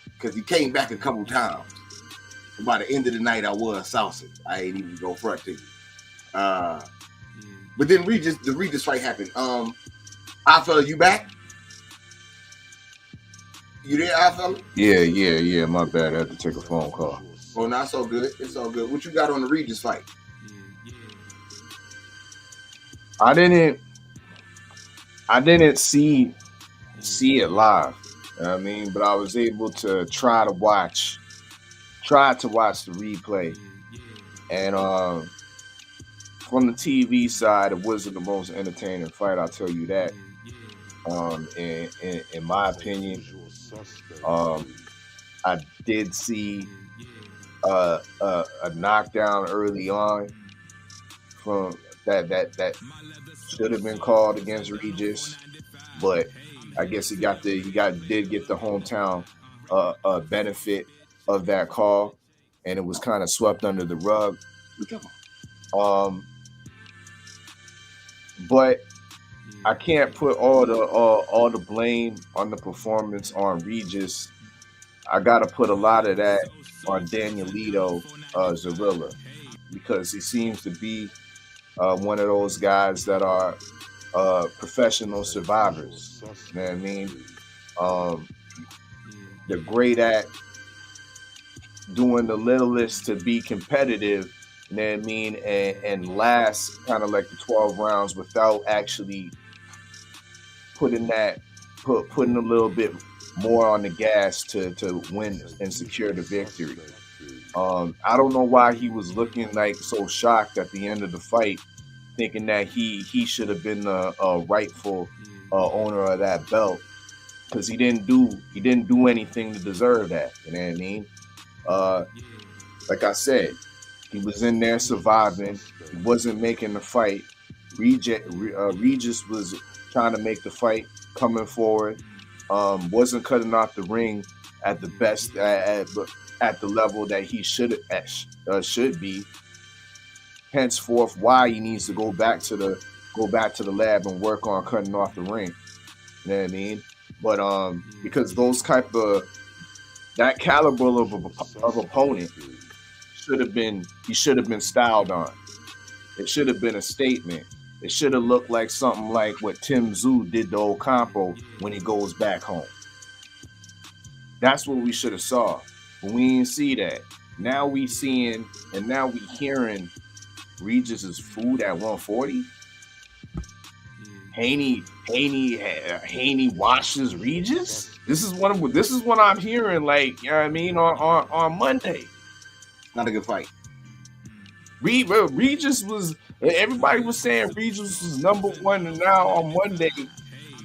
Speaker 9: Because he came back a couple times. By the end of the night, I was saucy. I ain't even go front to you. But then the Regis fight happened. I fella, you back? You there, I fella?
Speaker 13: Yeah. My bad. I had to take a phone call.
Speaker 9: Oh, no, it's all good. It's all good. What you got on the Regis fight?
Speaker 13: I didn't see it live. You know what I mean, but I was able to try to watch the replay, and from the TV side, it wasn't the most entertaining fight. I'll tell you that. In my opinion, I did see a knockdown early on from that should have been called against Regis, but I guess he did get the hometown benefit of that call, and it was kind of swept under the rug. But I can't put all the blame on the performance on Regis. I got to put a lot of that on Danielito Zarilla, because he seems to be one of those guys that are professional survivors. You know what I mean? They're great at doing the littlest to be competitive, you know what I mean, and last kind of like the 12 rounds without actually putting a little bit more on the gas to win and secure the victory. I don't know why he was looking like so shocked at the end of the fight, thinking that he should have been the rightful owner of that belt, because he didn't do anything to deserve that. You know what I mean? Like I said, he was in there surviving. He wasn't making the fight. Regis was trying to make the fight, coming forward. Wasn't cutting off the ring at the best at the level that he should be. Henceforth, why he needs to go back to the lab and work on cutting off the ring. You know what I mean? But because those type of that caliber of opponent he should have been styled on. It should have been a statement. It should have looked like something like what Tim Tszyu did to Ocampo when he goes back home. That's what we should have saw. But we didn't see that. Now we seeing and now we hearing Regis's food at 140. Haney washes Regis. This is what I'm hearing. Like, you know what I mean, on Monday.
Speaker 9: Not a good fight.
Speaker 13: Regis was. Everybody was saying Regis was number one, and now on Monday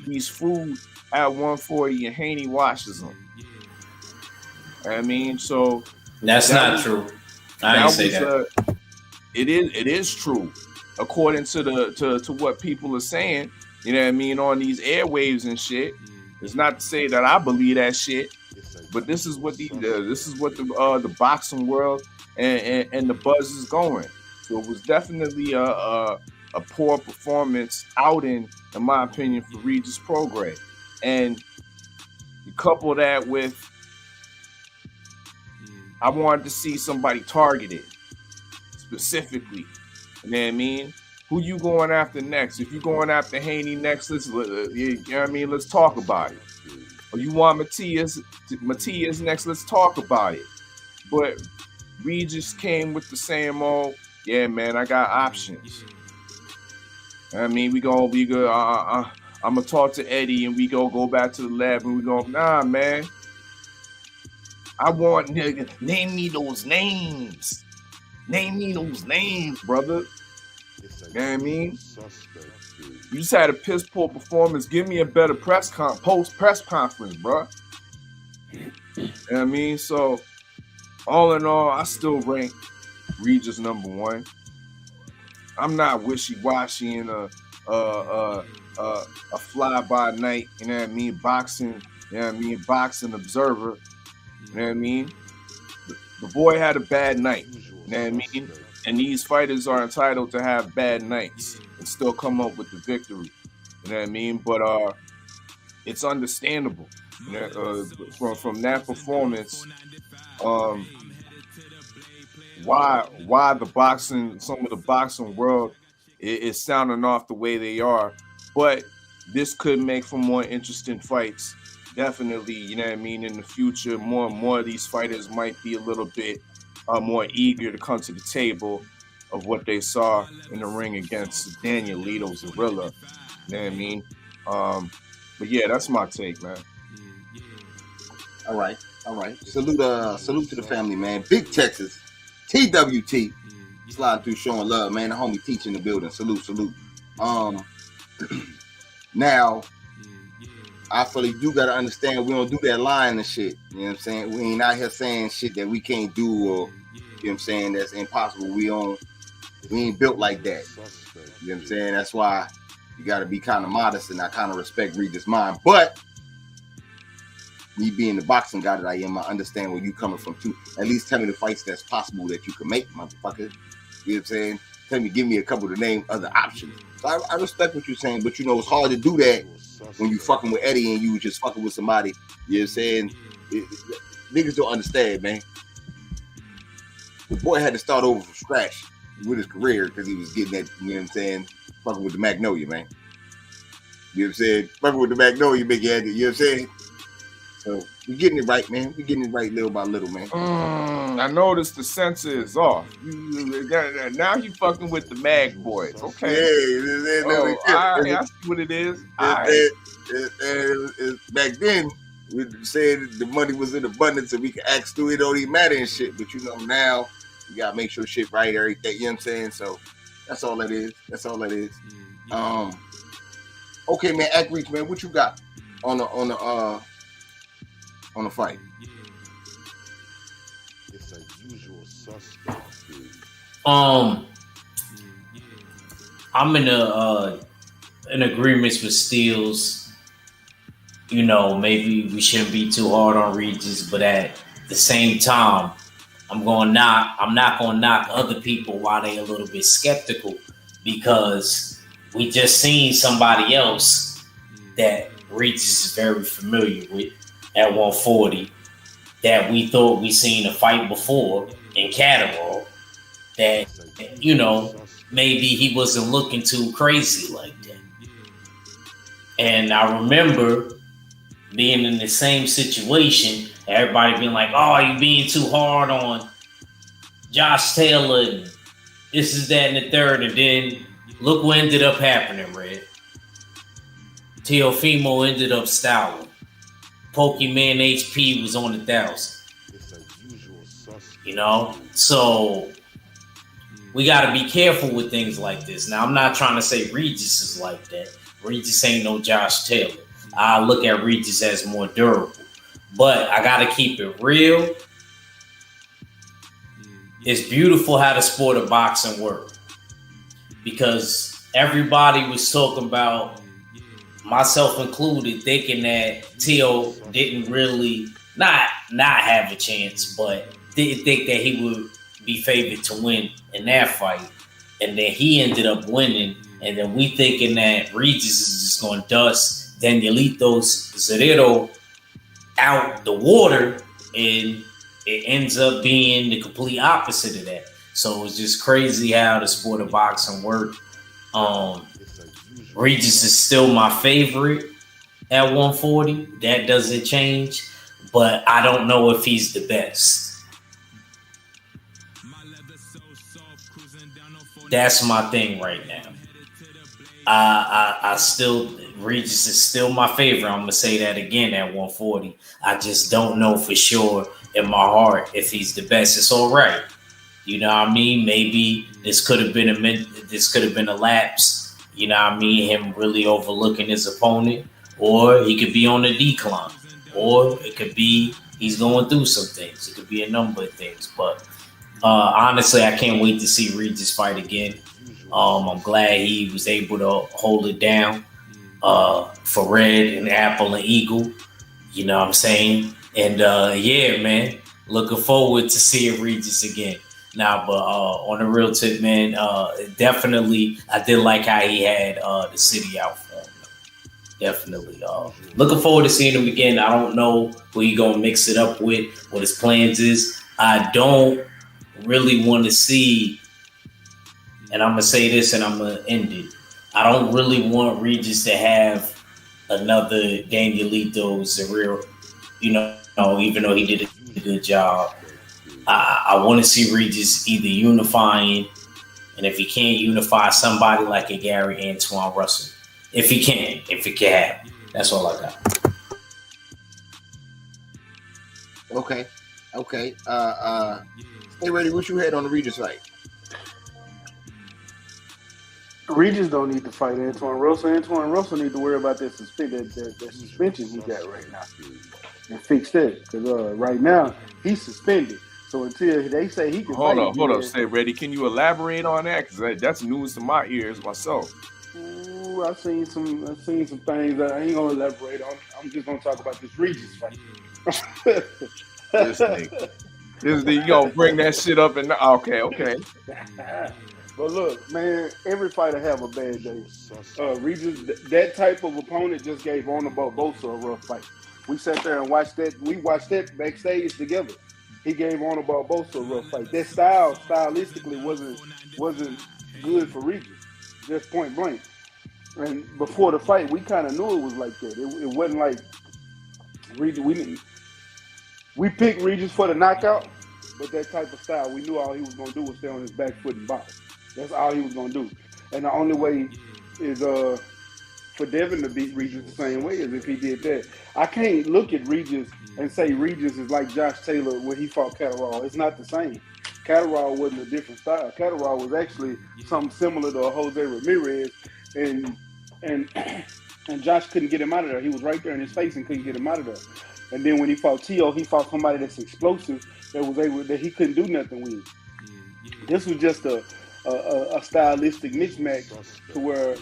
Speaker 13: he's food at 140, and Haney washes him. I mean, so
Speaker 14: that's not true. I didn't say that.
Speaker 13: It is true, according to what people are saying. You know what I mean, on these airwaves and shit. It's not to say that I believe that shit, but this is what the boxing world and the buzz is going. So it was definitely a poor performance outing, in my opinion, for Regis Prograis. And you couple that with, I wanted to see somebody targeted specifically. You know what I mean? Who you going after next? If you're going after Haney next, you know what I mean? Let's talk about it. Or you want Matias next? Let's talk about it. But Regis came with the same old, yeah, man, I got options. I mean, I'm gonna talk to Eddie and we go back to the lab and we go, nah, man. I want name me those names. Name me those names, brother. You know what I mean? You just had a piss poor performance. Give me a better post press conference, bro. You know what I mean? So, all in all, I still rank Regis number one. I'm not wishy-washy and a fly-by-night, you know what I mean, boxing, you know what I mean, boxing observer, you know what I mean? The boy had a bad night, you know what I mean? And these fighters are entitled to have bad nights and still come up with the victory, you know what I mean? But it's understandable, you know, from that performance. why the boxing, some of the boxing world is sounding off the way they are. But this could make for more interesting fights. Definitely, you know what I mean? In the future, more and more of these fighters might be a little bit more eager to come to the table of what they saw in the ring against Danielito Zorilla. You know what I mean? But yeah, that's my take, man.
Speaker 9: All right. Salute to the family, man. Big Texas, TWT, sliding through showing love, man. The homie teaching the building. Salute. Now, I feel like you gotta understand we don't do that lying and shit. You know what I'm saying? We ain't out here saying shit that we can't do, or you know what I'm saying, that's impossible. We ain't built like that. You know what I'm saying? That's why you gotta be kind of modest, and I kind of respect Regis' mind. But me being the boxing guy that I am, I understand where you coming from too. At least tell me the fights that's possible that you can make, motherfucker. You know what I'm saying? Give me a couple to name other options. So I respect what you're saying, but you know, it's hard to do that when you fucking with Eddie and you just fucking with somebody. You know what I'm saying? Niggas don't understand, man. The boy had to start over from scratch with his career because he was getting that, you know what I'm saying, fucking with the Magnolia, man. You know what I'm saying? Fucking with the Magnolia, big head, you know what I'm saying? So we getting it right, man. We getting it right little by little, man.
Speaker 13: I noticed the sensor is off. Now you fucking with the Mag Boys. Okay.
Speaker 9: Yeah,
Speaker 13: I see what it is.
Speaker 9: Back then, we said the money was in abundance and we could act through it, don't even matter and shit. But you know, now you gotta make sure shit right, everything, you know what I'm saying? So that's all that is. Okay, man, Act Reach, man, what you got on the fight?
Speaker 15: It's a usual suspect, dude.
Speaker 14: I'm in agreements with Steels. You know, maybe we shouldn't be too hard on Regis, but at the same time, I'm not gonna knock other people while they a little bit skeptical, because we just seen somebody else that Regis is very familiar with at 140 that we thought we seen a fight before in Catterall, that, you know, maybe he wasn't looking too crazy like that. And I remember being in the same situation, everybody being like, oh, you being too hard on Josh Taylor and this is that and the third. And then look what ended up happening, Red. Teofimo ended up styling. Pokemon HP was on 1,000. You know? So we got to be careful with things like this. Now, I'm not trying to say Regis is like that. Regis ain't no Josh Taylor. I look at Regis as more durable. But I got to keep it real. It's beautiful how the sport of boxing works. Because everybody was talking about, myself included, thinking that Teo didn't really not have a chance, but didn't think that he would be favored to win in that fight. And then he ended up winning. And then we thinking that Regis is just going to dust Danielito Zorilla out the water, and it ends up being the complete opposite of that. So it's just crazy how the sport of boxing works. Regis is still my favorite at 140. That doesn't change. But I don't know if he's the best. That's my thing right now. I still, Regis is still my favorite. I'm going to say that again at 140. I just don't know for sure in my heart if he's the best. It's all right. You know what I mean? Maybe this could have been a lapse. You know what I mean? Him really overlooking his opponent, or he could be on the decline, or it could be he's going through some things. It could be a number of things. But honestly, I can't wait to see Regis fight again. I'm glad he was able to hold it down for Red and Apple and Eagle. You know what I'm saying? And yeah, man, looking forward to seeing Regis again. Nah, but on the real tip, man, definitely, I did like how he had the city out for him. Definitely. Looking forward to seeing him again. I don't know who he going to mix it up with, what his plans is. I don't really want to see, and I'm gonna say this and I'm gonna end it. I don't really want Regis to have another Danielito Zarrero, even though he did a good job. I want to see Regis either unifying, and if he can't unify, somebody like a Gary Antoine Russell. If it can happen. That's all I got.
Speaker 9: Okay. Stay ready. What you had on the Regis fight?
Speaker 8: Regis don't need to fight Antoine Russell. Antoine Russell need to worry about that suspension he got right now and fix that. Because right now, he's suspended. So until they say he can
Speaker 16: hold
Speaker 8: fight.
Speaker 16: up. Stay ready. Can you elaborate on that? Because that's news to my ears myself.
Speaker 8: Ooh, I've seen some things that I ain't gonna elaborate on. I'm just gonna talk about this Regis fight.
Speaker 16: This nigga, you gonna bring that shit up and okay.
Speaker 8: But look, man, every fighter have a bad day. Regis, that type of opponent just gave Honor Barbosa a rough fight. We sat there and watched that. We watched that backstage together. He gave Honor Barbosa a rough fight. That stylistically wasn't good for Regis, just point blank. And before the fight, we kind of knew it was like that. It wasn't like Regis. We picked Regis for the knockout, but that type of style, we knew all he was going to do was stay on his back foot and box. That's all he was going to do. And the only way is for Devin to beat Regis the same way as if he did that. I can't look at Regis and say Regis is like Josh Taylor when he fought Catterall. It's not the same. Catterall wasn't a different style. Catterall was actually something similar to a Jose Ramirez, and Josh couldn't get him out of there. He was right there in his face and couldn't get him out of there. And then when he fought Tio, he fought somebody that's explosive that he couldn't do nothing with. This was just a stylistic mismatch to where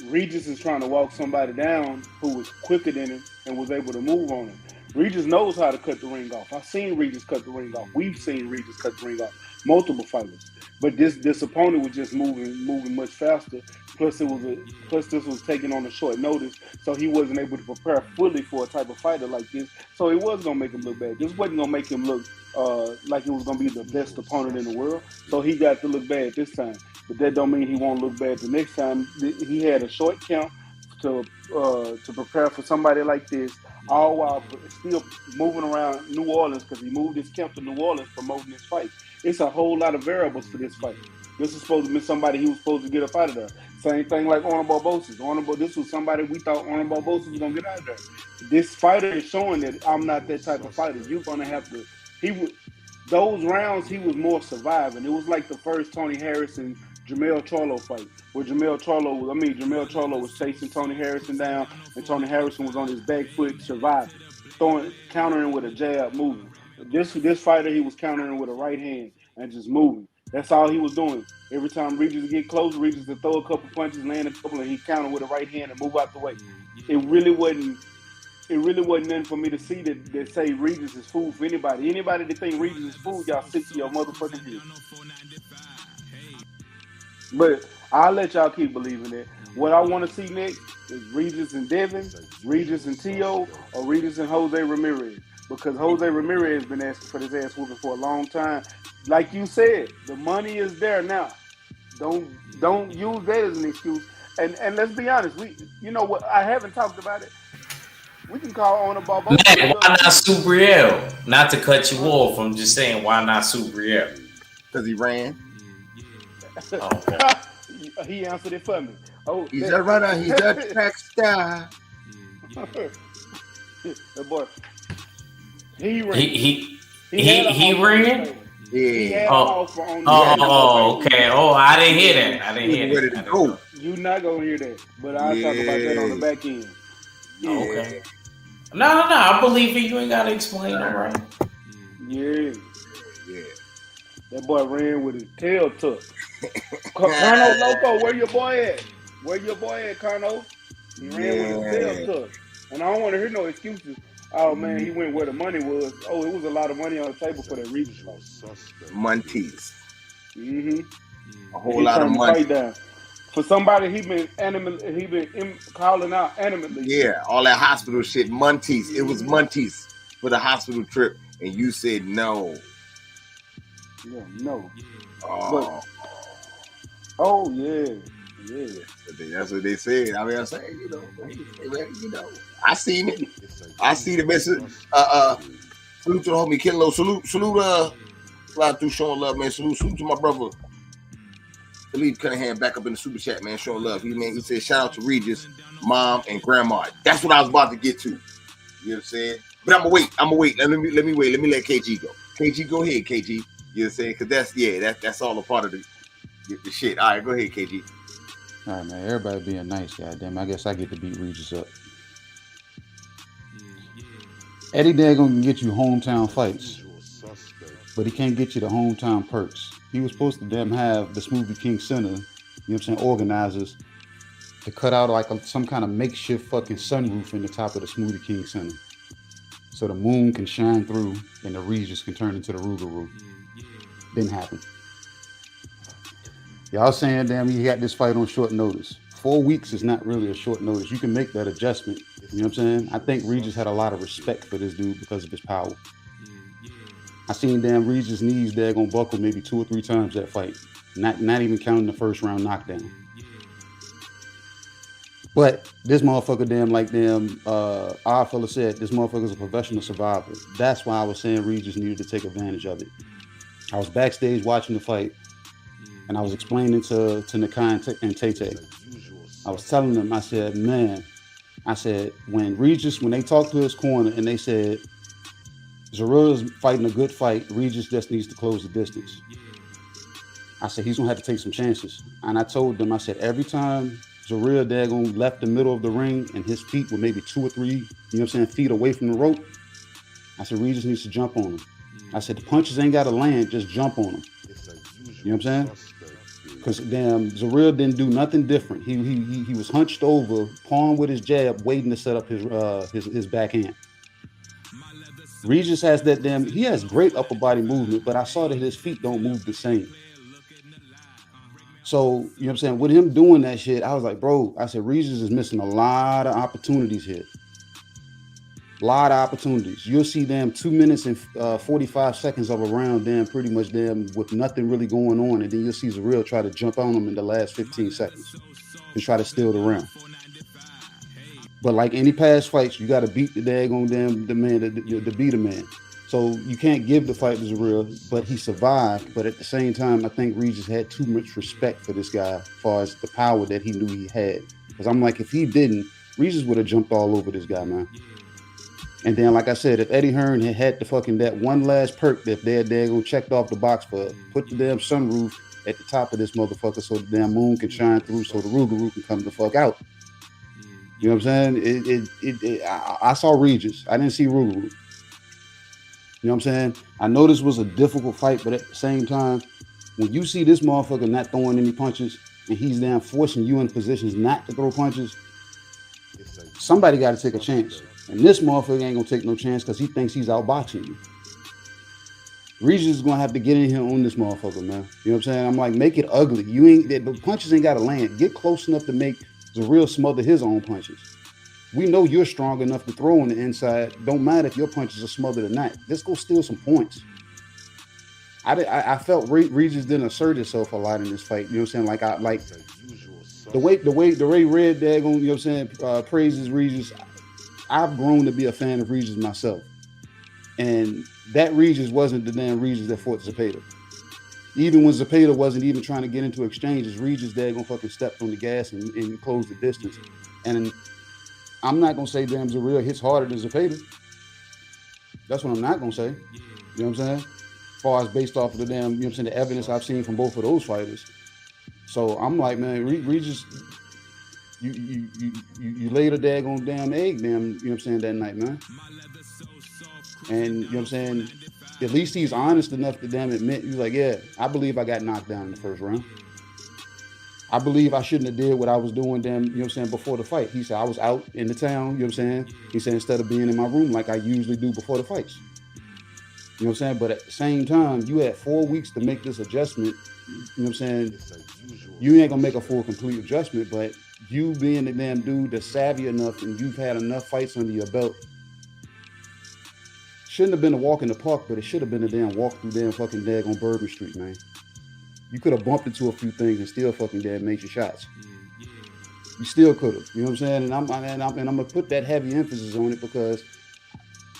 Speaker 8: Regis is trying to walk somebody down who was quicker than him and was able to move on him. Regis knows how to cut the ring off. I've seen Regis cut the ring off. We've seen Regis cut the ring off. Multiple fighters. But this opponent was just moving much faster. Plus this was taken on a short notice, so he wasn't able to prepare fully for a type of fighter like this. So it was gonna make him look bad. This wasn't gonna make him look like it was gonna be the best opponent in the world. So he got to look bad this time. But that don't mean he won't look bad the next time. He had a short count to prepare for somebody like this, all while still moving around New Orleans because he moved his camp to New Orleans promoting this fight. It's a whole lot of variables for this fight. This is supposed to be somebody he was supposed to get up out of there. Same thing like Honor Barbosa. This was somebody we thought Honor Barbosa was going to get out of there. This fighter is showing that I'm not that type of fighter. You're going to have to... Those rounds, he was more surviving. It was like the first Tony Harrison Jamel Charlo fight, where Jamel Charlo was chasing Tony Harrison down, and Tony Harrison was on his back foot surviving, countering with a jab, moving. This fighter, he was countering with a right hand and just moving. That's all he was doing. Every time Regis would get close, Regis would throw a couple punches, land a couple, and he countered with a right hand and move out the way. It really wasn't nothing for me to see that say Regis is food for anybody. Anybody that think Regis is food, y'all sick to your motherfucking head. But I'll let y'all keep believing it. What I want to see next is Regis and Devin, Regis and Tio, or Regis and Jose Ramirez. Because Jose Ramirez has been asking for this ass whooping for a long time. Like you said, the money is there now. Don't use that as an excuse. And let's be honest, you know what? I haven't talked about it. We can call Honor Barbosa.
Speaker 14: Man, why not Subriel? Not to cut you off, I'm just saying, why not Subriel?
Speaker 9: Because he ran.
Speaker 14: Oh,
Speaker 8: he answered it for me. Oh,
Speaker 9: he's a runner. He's a track star.
Speaker 8: That boy. He ran.
Speaker 14: He ran.
Speaker 9: Yeah.
Speaker 14: Okay. Oh, I didn't hear that.
Speaker 8: You're not gonna hear that, but I'll talk about that on the back end.
Speaker 14: Yeah. Okay. No. I believe it. You ain't gotta explain it, right?
Speaker 8: Yeah. That boy ran with his tail tucked. Carno Loco, where your boy at? Carno? He ran with his tail tucked. And I don't want to hear no excuses. Oh, man, he went where the money was. Oh, it was a lot of money on the table for that Regis fight.
Speaker 9: Montees.
Speaker 8: Mm-hmm.
Speaker 9: A whole lot of money.
Speaker 8: Down. For somebody he been calling out animately.
Speaker 9: Yeah, all that hospital shit. Montees. It was Montees for the hospital trip. And you said no.
Speaker 8: Yeah, no.
Speaker 9: Oh,
Speaker 8: Yeah.
Speaker 9: that's what they said. I mean, I say, I seen it. I see the message. Salute to the homie Kenlo. Salute, slide through showing love, man. Salute to my brother. Philippe Cunningham back up in the super chat, man, showing love. He said, shout out to Regis, mom, and grandma. That's what I was about to get to. You know what I'm saying? But I'm gonna wait. Let me wait. Let me let KG go. KG, go ahead, KG. You know what I'm saying? Because that's all a part of the shit. All right, go ahead, KG.
Speaker 2: All right, man. Everybody being nice, goddamn. I guess I get to beat Regis up. Eddie Dagon can get you hometown fights, but he can't get you the hometown perks. He was supposed to have the Smoothie King Center, you know what I'm saying, organizers, to cut out like some kind of makeshift fucking sunroof in the top of the Smoothie King Center, so the moon can shine through and the Regis can turn into the Rougarou. Didn't happen. Y'all saying, damn, he got this fight on short notice. 4 weeks is not really a short notice. You can make that adjustment. You know what I'm saying? I think Regis had a lot of respect for this dude because of his power. I seen damn Regis' knees there gonna buckle maybe 2 or 3 times that fight. Not even counting the first round knockdown. But this motherfucker, our fella said, this motherfucker's a professional survivor. That's why I was saying Regis needed to take advantage of it. I was backstage watching the fight, and I was explaining to Nakai and Tay. I was telling them, I said, when they talked to his corner and they said, Zarilla's fighting a good fight, Regis just needs to close the distance. I said, he's going to have to take some chances. And I told them, I said, every time Zarilla daggone left the middle of the ring and his feet were maybe 2 or 3, you know what I'm saying, feet away from the rope, I said, Regis needs to jump on him. I said, the punches ain't got to land, just jump on him. You know what I'm saying? Because damn, Zarilla didn't do nothing different. He was hunched over, palm with his jab, waiting to set up his backhand. Regis has he has great upper body movement, but I saw that his feet don't move the same. So, you know what I'm saying? With him doing that shit, I was like, bro, I said, Regis is missing a lot of opportunities here. A lot of opportunities. You'll see them 2 minutes and 45 seconds of a round, pretty much with nothing really going on. And then you'll see Zarilla try to jump on him in the last 15 seconds and try to steal the round. But like any past fights, you got to beat the daggone the man to beat a man. So you can't give the fight to Zarilla, but he survived. But at the same time, I think Regis had too much respect for this guy as far as the power that he knew he had. Because I'm like, if he didn't, Regis would have jumped all over this guy, man. And then, like I said, if Eddie Hearn had the fucking that one last perk that they're daggone checked off the box for, put the damn sunroof at the top of this motherfucker so the damn moon can shine through so the Rougarou can come the fuck out. You know what I'm saying? I saw Regis. I didn't see Rougarou. You know what I'm saying? I know this was a difficult fight, but at the same time, when you see this motherfucker not throwing any punches and he's damn forcing you in positions not to throw punches, somebody got to take a chance. And this motherfucker ain't gonna take no chance because he thinks he's outboxing you. Regis is gonna have to get in here on this motherfucker, man. You know what I'm saying? I'm like, make it ugly. The punches ain't gotta land. Get close enough to make Zarilla smother his own punches. We know you're strong enough to throw on the inside. Don't matter if your punches are smothered or not. Just go steal some points. I felt Regis didn't assert himself a lot in this fight. You know what I'm saying? The way Red daggone, you know what I'm saying, praises Regis. I've grown to be a fan of Regis myself. And that Regis wasn't the damn Regis that fought Zepeda. Even when Zepeda wasn't even trying to get into exchanges, Regis daggone fucking stepped on the gas and closed the distance. And I'm not going to say damn Zarilla hits harder than Zepeda. That's what I'm not going to say. You know what I'm saying? As far as based off of the damn, you know what I'm saying, the evidence I've seen from both of those fighters. So I'm like, man, Regis... You laid a daggone damn egg, you know what I'm saying, that night, man. And, you know what I'm saying, at least he's honest enough to damn admit, he's like, yeah, I believe I got knocked down in the first round. I believe I shouldn't have did what I was doing, you know what I'm saying, before the fight. He said I was out in the town, you know what I'm saying. He said instead of being in my room like I usually do before the fights. You know what I'm saying? But at the same time, you had 4 weeks to make this adjustment. You know what I'm saying? You ain't gonna make a full complete adjustment, but you being the damn dude that's savvy enough and you've had enough fights under your belt shouldn't have been a walk in the park, but it should have been a damn walk through damn fucking daggone Bourbon Street, man. You could have bumped into a few things and still fucking damn made your shots. You still could have. You know what I'm saying? And I'm gonna put that heavy emphasis on it because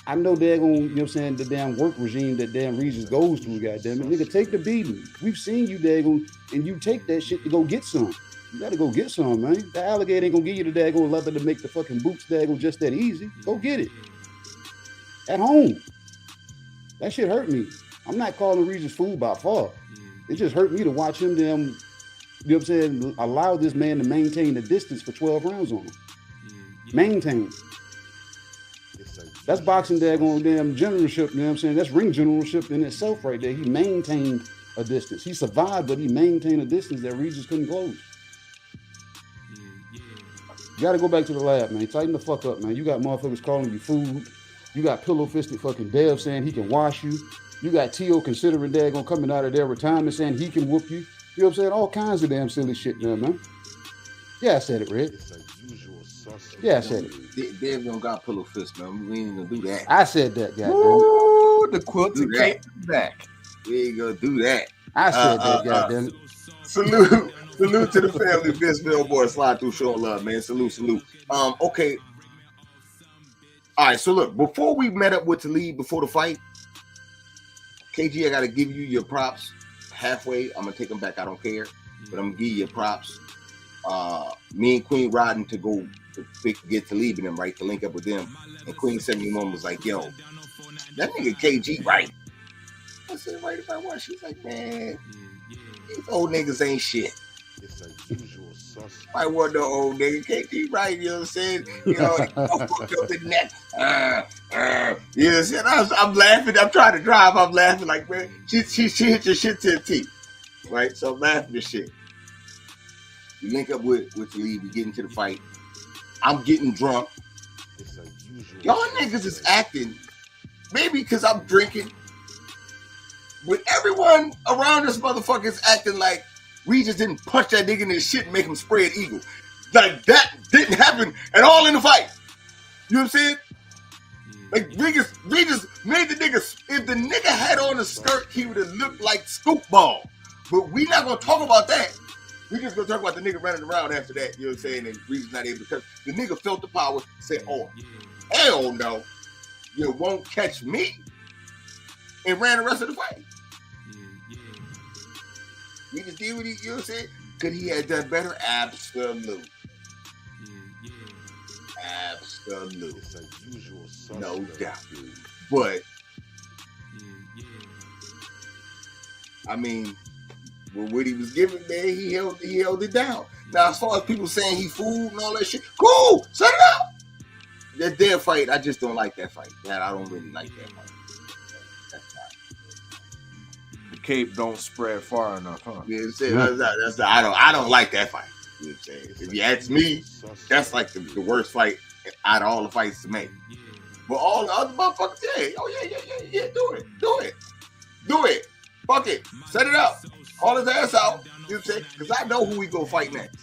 Speaker 2: I know they're gonna, you know what I'm saying, the damn work regime that damn Regis goes through, goddamn it. Nigga, take the beating. We've seen you daggone, and you take that shit to go get some. You gotta go get some, man. The alligator ain't gonna give you the daggone leather to make the fucking boots daggone just that easy. Go get it. At home. That shit hurt me. I'm not calling Regis fool by far. It just hurt me to watch him damn, you know what I'm saying, allow this man to maintain the distance for 12 rounds on him. Maintain. That's boxing daggone damn generalship, you know what I'm saying? That's ring generalship in itself right there. He maintained a distance. He survived, but he maintained a distance that Regis couldn't close. You got to go back to the lab, man. Tighten the fuck up, man. You got motherfuckers calling you food. You got pillow-fisted fucking Dev saying he can wash you. You got T.O. considering daggone coming out of their retirement saying he can whoop you. You know what I'm saying? All kinds of damn silly shit there, man. Yeah, I said it, Red. Yeah, I said it.
Speaker 9: Dev don't got pillow fist, man. We ain't gonna do that.
Speaker 2: I said that, goddamn.
Speaker 16: Ooh, the quilted cake back.
Speaker 9: We ain't gonna do that.
Speaker 2: I said that, goddamn.
Speaker 9: Salute to the family. Vince Billboard slide through showing love, man. Salute. Okay. All right, so look, before we met up with Talib before the fight, KG, I gotta give you your props halfway. I'm gonna take them back. I don't care, but I'm gonna give you your props. Me and Queen riding to go to get Talib and them, right, to link up with them. And Queen 71 was like, "Yo, that nigga KG right." I said, "Right about what?" She's like, "Man, these old niggas ain't shit." I want the old nigga KG right, you know what I'm saying? You know, fucked up in that. You know what I'm saying? I'm laughing. I'm trying to drive. I'm laughing like, man, she hit your shit to the teeth, right? So I'm laughing this shit. We link up with Talib. We get into the fight. I'm getting drunk. Y'all niggas is acting, maybe because I'm drinking, but everyone around this motherfucker is acting like Regis didn't punch that nigga in his shit and make him spray an eagle. Like, that didn't happen at all in the fight. You know what I'm saying? Like, Regis made the nigga, if the nigga had on a skirt, he would have looked like Scoop Ball. But we not going to talk about that. We just going to talk about the nigga running around after that, you know what I'm saying? And Regis not able to cut. The nigga felt the power, said, "Oh, hell no, you won't catch me," and ran the rest of the fight. We just did what he, you know what I'm saying? Could he have done better? Absolute. No doubt. But, I mean, with what he was giving, man, he held it down. Now, as far as people saying he fooled and all that shit, cool, set it up. That damn fight, I just don't like that fight. Man, I don't really like that fight.
Speaker 16: Cape don't spread far enough, huh?
Speaker 9: You know what I'm saying? I don't like that fight. You know what I'm saying? If you ask me, that's like the worst fight out of all the fights to make. But all the other motherfuckers, yeah, do it. Fuck it. Set it up. Call his ass out. You know what I'm saying? Because I know who we gonna fight next.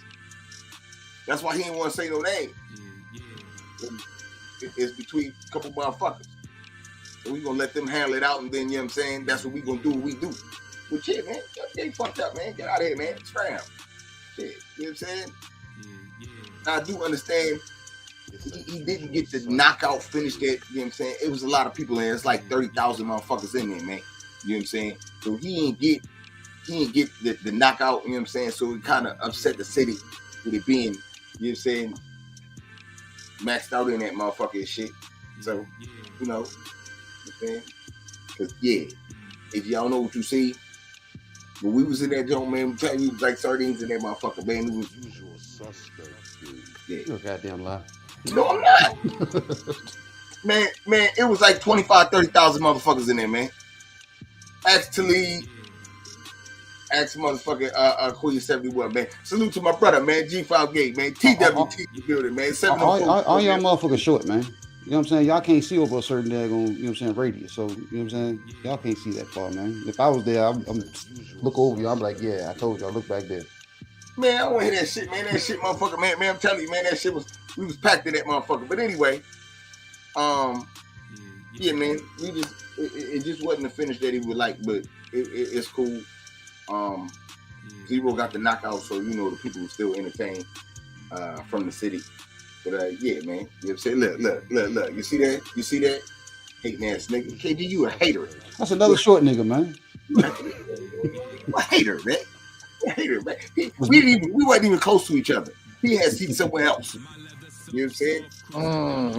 Speaker 9: That's why he didn't want to say no name. It's between a couple motherfuckers. So we gonna let them handle it out, and then, you know what I'm saying, that's what we gonna do what we do. But shit, man, they fucked up, man. Get out of here, man. Scram. Shit, you know what I'm saying? I do understand he didn't get the knockout finish that, you know what I'm saying? It was a lot of people in there. It's like 30,000 motherfuckers in there, man. You know what I'm saying? So he didn't get the knockout, you know what I'm saying? So it kind of upset the city with it being, you know what I'm saying, maxed out in that motherfucker and shit. So, you know, because, yeah, if y'all know what you see, when we was in that joint, man, I'm telling you, it was like sardines in that motherfucker, man. It was usual suspect, dude. Yeah.
Speaker 2: You're a goddamn lie.
Speaker 9: No, I'm not. man, it was like 25, 30,000 motherfuckers in there, man. Ask Talib. Ask motherfucking Queen 71, man. Salute to my brother, man. G5 Gate, man. TWT in the building, man.
Speaker 2: All y'all motherfuckers short, man. You know what I'm saying? Y'all can't see over a certain daggone, you know what I'm saying, radius. So, you know what I'm saying? Y'all can't see that far, man. If I was there, I'm look over you. I'm like, yeah, I told y'all, look back there.
Speaker 9: Man, I don't want to hear that shit, man. That shit, motherfucker, man, I'm telling you, man, that shit we was packed in that motherfucker. But anyway, yeah, man, it just wasn't the finish that he would like, but it's cool. Zero got the knockout, so the people were still entertained from the city. But yeah, man, you know what I'm saying? Look, you see that? Hating ass nigga. KG, you a hater.
Speaker 2: That's another short nigga, man.
Speaker 9: A hater, man. We wasn't even close to each other. He had seats somewhere else. You know what I'm saying?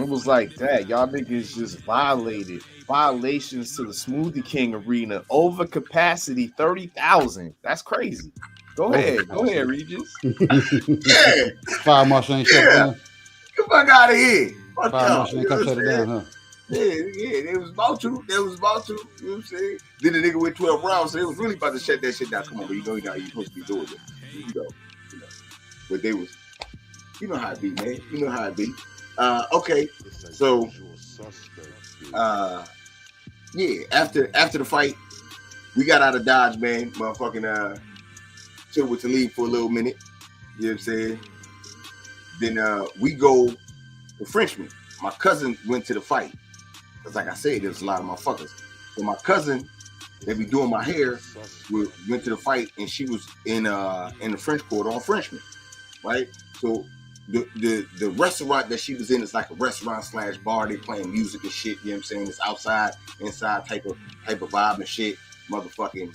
Speaker 16: It was like that. Y'all niggas just violations to the Smoothie King arena. Overcapacity 30,000. That's crazy. Go ahead, Regis.
Speaker 9: Yeah.
Speaker 2: Fire marshal ain't shut it down.
Speaker 9: Get the fuck out of here.
Speaker 2: Fire marshal ain't come shut it down, huh?
Speaker 9: Yeah, they was about to. You know what I'm saying? Then the nigga went 12 rounds, so they was really about to shut that shit down. Come on, but you know how you supposed to be doing it. You know. But they was, you know how it be, man. You know how it be. Okay, so yeah, after the fight, we got out of Dodge, man. Motherfucking chill with Talib for a little minute. You know what I'm saying? Then we go to Frenchman. My cousin went to the fight. Cause like I said, there's a lot of motherfuckers. So my cousin, they be doing my hair, went to the fight, and she was in the French Quarter on Frenchman, right? So the restaurant that she was in is like a restaurant / bar. They playing music and shit. You know what I'm saying? It's outside, inside type of vibe and shit. Motherfucking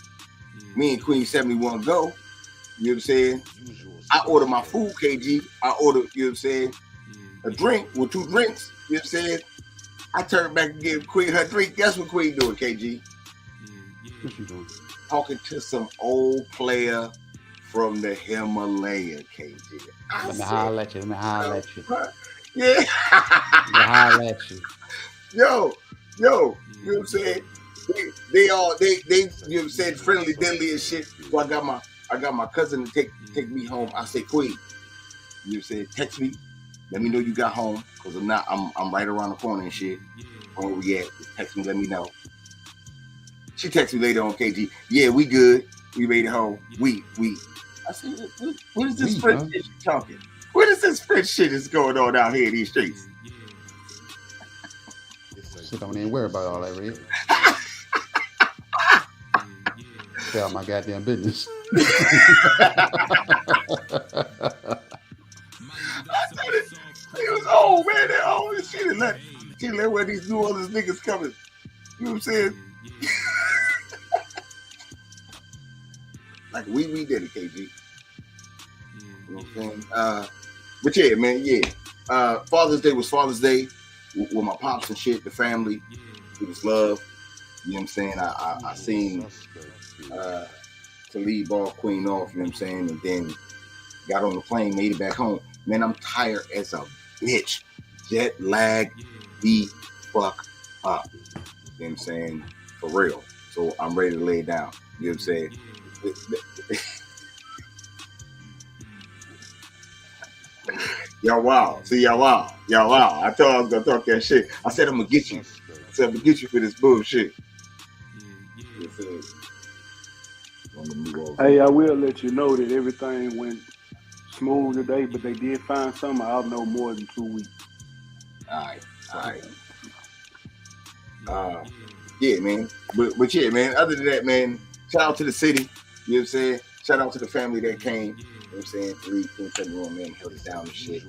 Speaker 9: me and Queen 71 go. You know what I'm saying? I order my food, KG. I order, you know what I'm saying, a drink with 2 drinks. You know what I'm saying? I turn back and give Queen her drink. Guess what Queen doing, KG?
Speaker 2: What you doing?
Speaker 9: Talking to some old player from the Himalaya, KG.
Speaker 2: Let me holler at you.
Speaker 9: Yeah.
Speaker 2: Let me holler at you.
Speaker 9: Yo, you know what I'm saying? They you know what I'm saying, friendly, deadly and shit. So I got my cousin to take me home. I say, Queen, you know what I'm saying? Text me. Let me know you got home, cause I'm right around the corner and shit. Where we at? Just text me, let me know. She texts me later on, KG. Yeah, we good. We made it home. We. I said, what is this French shit you talking? What is this French shit that's going on out here in these streets?
Speaker 2: Shit, don't even worry about all that, Red. Stay out my goddamn business.
Speaker 9: It was old, man. That old as shit. She let where these New Orleans niggas coming. You know what I'm saying? Like we did it, KG. You know what I'm saying? But yeah, man, yeah. Father's Day was Father's Day with my pops and shit, the family. It was love. You know what I'm saying? I seen to lead ball Queen off, you know what I'm saying? And then got on the plane, made it back home. Man, I'm tired as a bitch. Jet lag the fuck up. You know what I'm saying? For real. So I'm ready to lay it down. You know what I'm saying? Y'all wow. See, y'all wow. Y'all wow. I told I was gonna talk that shit. I said I'm gonna get you. I said I'm gonna get you for this bullshit. You know what I'm saying?
Speaker 8: Hey, I will let you know that everything went smooth today, but they did find something. I'll know more than 2 weeks.
Speaker 9: All right. Yeah, man. But yeah, man. Other than that, man, shout out to the city. You know what I'm saying? Shout out to the family that came. You know what I'm saying? To leave Queen 71, man, held it down and shit.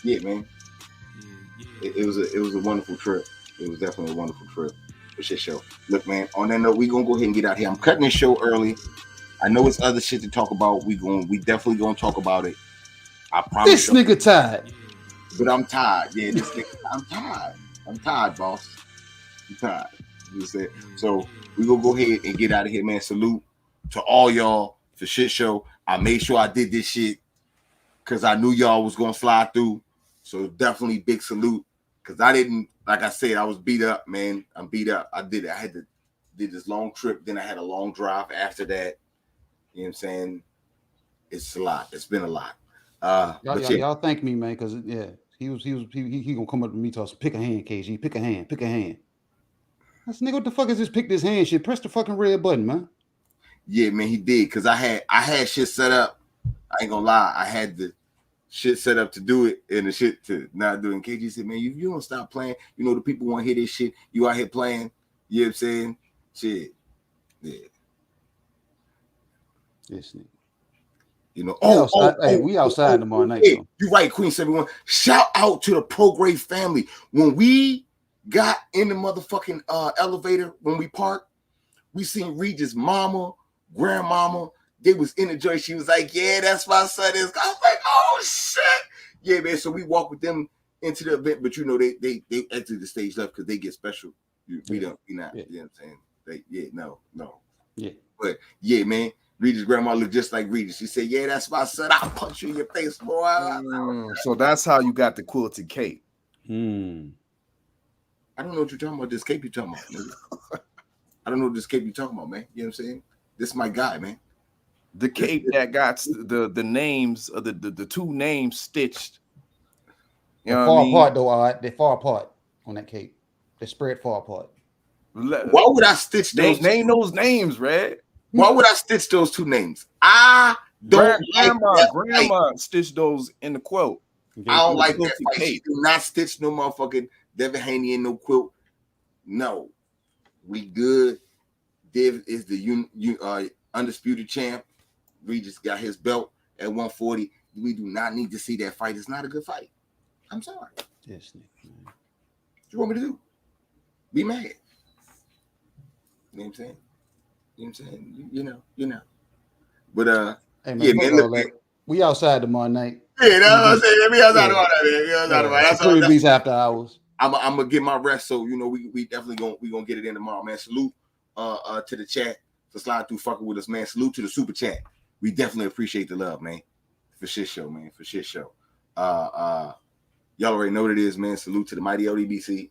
Speaker 9: Yeah, man. It was a wonderful trip. It was definitely a wonderful trip. For shit show. Look, man. On that note, we gonna go ahead and get out here. I'm cutting this show early. I know it's other shit to talk about. We definitely gonna talk about it. I promise.
Speaker 2: This nigga tired.
Speaker 9: But I'm tired. Yeah, this nigga. I'm tired. I'm tired, boss. I'm tired. You know so we gonna go ahead and get out of here, man. Salute to all y'all for shit show. I made sure I did this shit because I knew y'all was gonna slide through. So definitely big salute. Cause I didn't, like I said, I was beat up, man. I'm beat up. I did this long trip. Then I had a long drive after that. You know what I'm saying? It's a lot. It's been a lot.
Speaker 2: Y'all thank me, man, because he gonna come up to me talk. Pick a hand, KG. Pick a hand. I said, nigga, what the fuck is this? Pick this hand shit. Press the fucking red button, man.
Speaker 9: Yeah, man, he did. Cause I had shit set up. I ain't gonna lie. I had shit set up to do it and the shit to not do it. And KG said, man, you don't stop playing. You know, the people want to hear this shit. You out here playing. You know what I'm saying? Shit. Yeah.
Speaker 2: Yes, nigga.
Speaker 9: You know,
Speaker 2: we outside tomorrow night.
Speaker 9: Yeah, you're right, Queen 71. Shout out to the Prograde family. When we got in the motherfucking elevator, when we parked, we seen Regis' mama, grandmama. They was in the joint. She was like, "Yeah, that's my son." I was like, "Oh shit, yeah, man." So we walked with them into the event, but you know, they exit the stage left because they get special. We not. Yeah. You know what I'm saying? No.
Speaker 2: Yeah,
Speaker 9: but yeah, man. Regis' grandma looked just like Regis. She said, "Yeah, that's my son. I'll punch you in your face, boy."
Speaker 16: So that's how you got the quilted cape.
Speaker 9: I don't know what you're talking about. This cape you're talking about, nigga. I don't know what this cape you're talking about, man. You know what I'm saying? This is my guy, man.
Speaker 16: The cape that got the names of the two names stitched. You know
Speaker 2: far apart though, all right. They're far apart on that cape. They're spread far apart.
Speaker 9: Why would I stitch those?
Speaker 16: Name those names, Red.
Speaker 9: Why would I stitch those two names? I don't
Speaker 16: Grandma stitched those in the quilt.
Speaker 9: I don't like that fight. She do not stitch no motherfucking Devin Haney in no quilt. No, we good. Dev is the undisputed champ. Regis got his belt at 140. We do not need to see that fight. It's not a good fight. I'm sorry.
Speaker 2: Yes, Nick.
Speaker 9: What you want me to do? Be mad. You know what I'm saying? You know what I'm saying? You know. But
Speaker 2: hey, man,
Speaker 9: yeah, man. Look,
Speaker 2: we outside tomorrow night.
Speaker 9: Yeah, that's what I'm saying. We outside tomorrow night, man. We outside tomorrow. That's all.
Speaker 2: That's after hours.
Speaker 9: I'm gonna get my rest, so you know we definitely gonna get it in tomorrow, man. Salute to the chat for sliding through fucking with us, man. Salute to the super chat. We definitely appreciate the love, man. For shit show, man. For shit show. Y'all already know what it is, man. Salute to the mighty LDBC.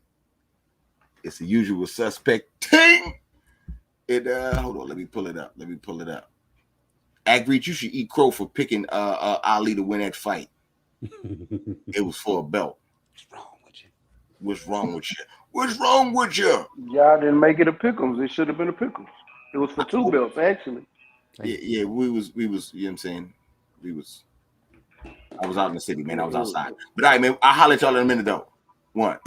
Speaker 9: It's the usual suspect ting. Hold on, let me pull it up. Agreed, you should eat crow for picking Ali to win that fight. It was for a belt. What's wrong with you?
Speaker 8: Y'all didn't make it a pick'ems. It should have been a pick'ems. It was for two belts, actually.
Speaker 9: Yeah, we was, you know what I'm saying? I was out in the city, man. I was outside. But all right, man, I'll holler at y'all in a minute though. One.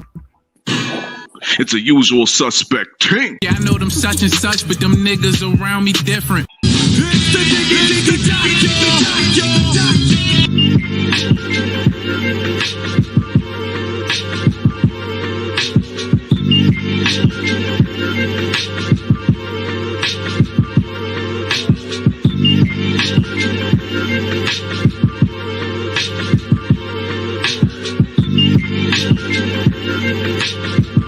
Speaker 11: It's a usual suspect ting.
Speaker 10: Yeah, I know them such and such, but them niggas around me different.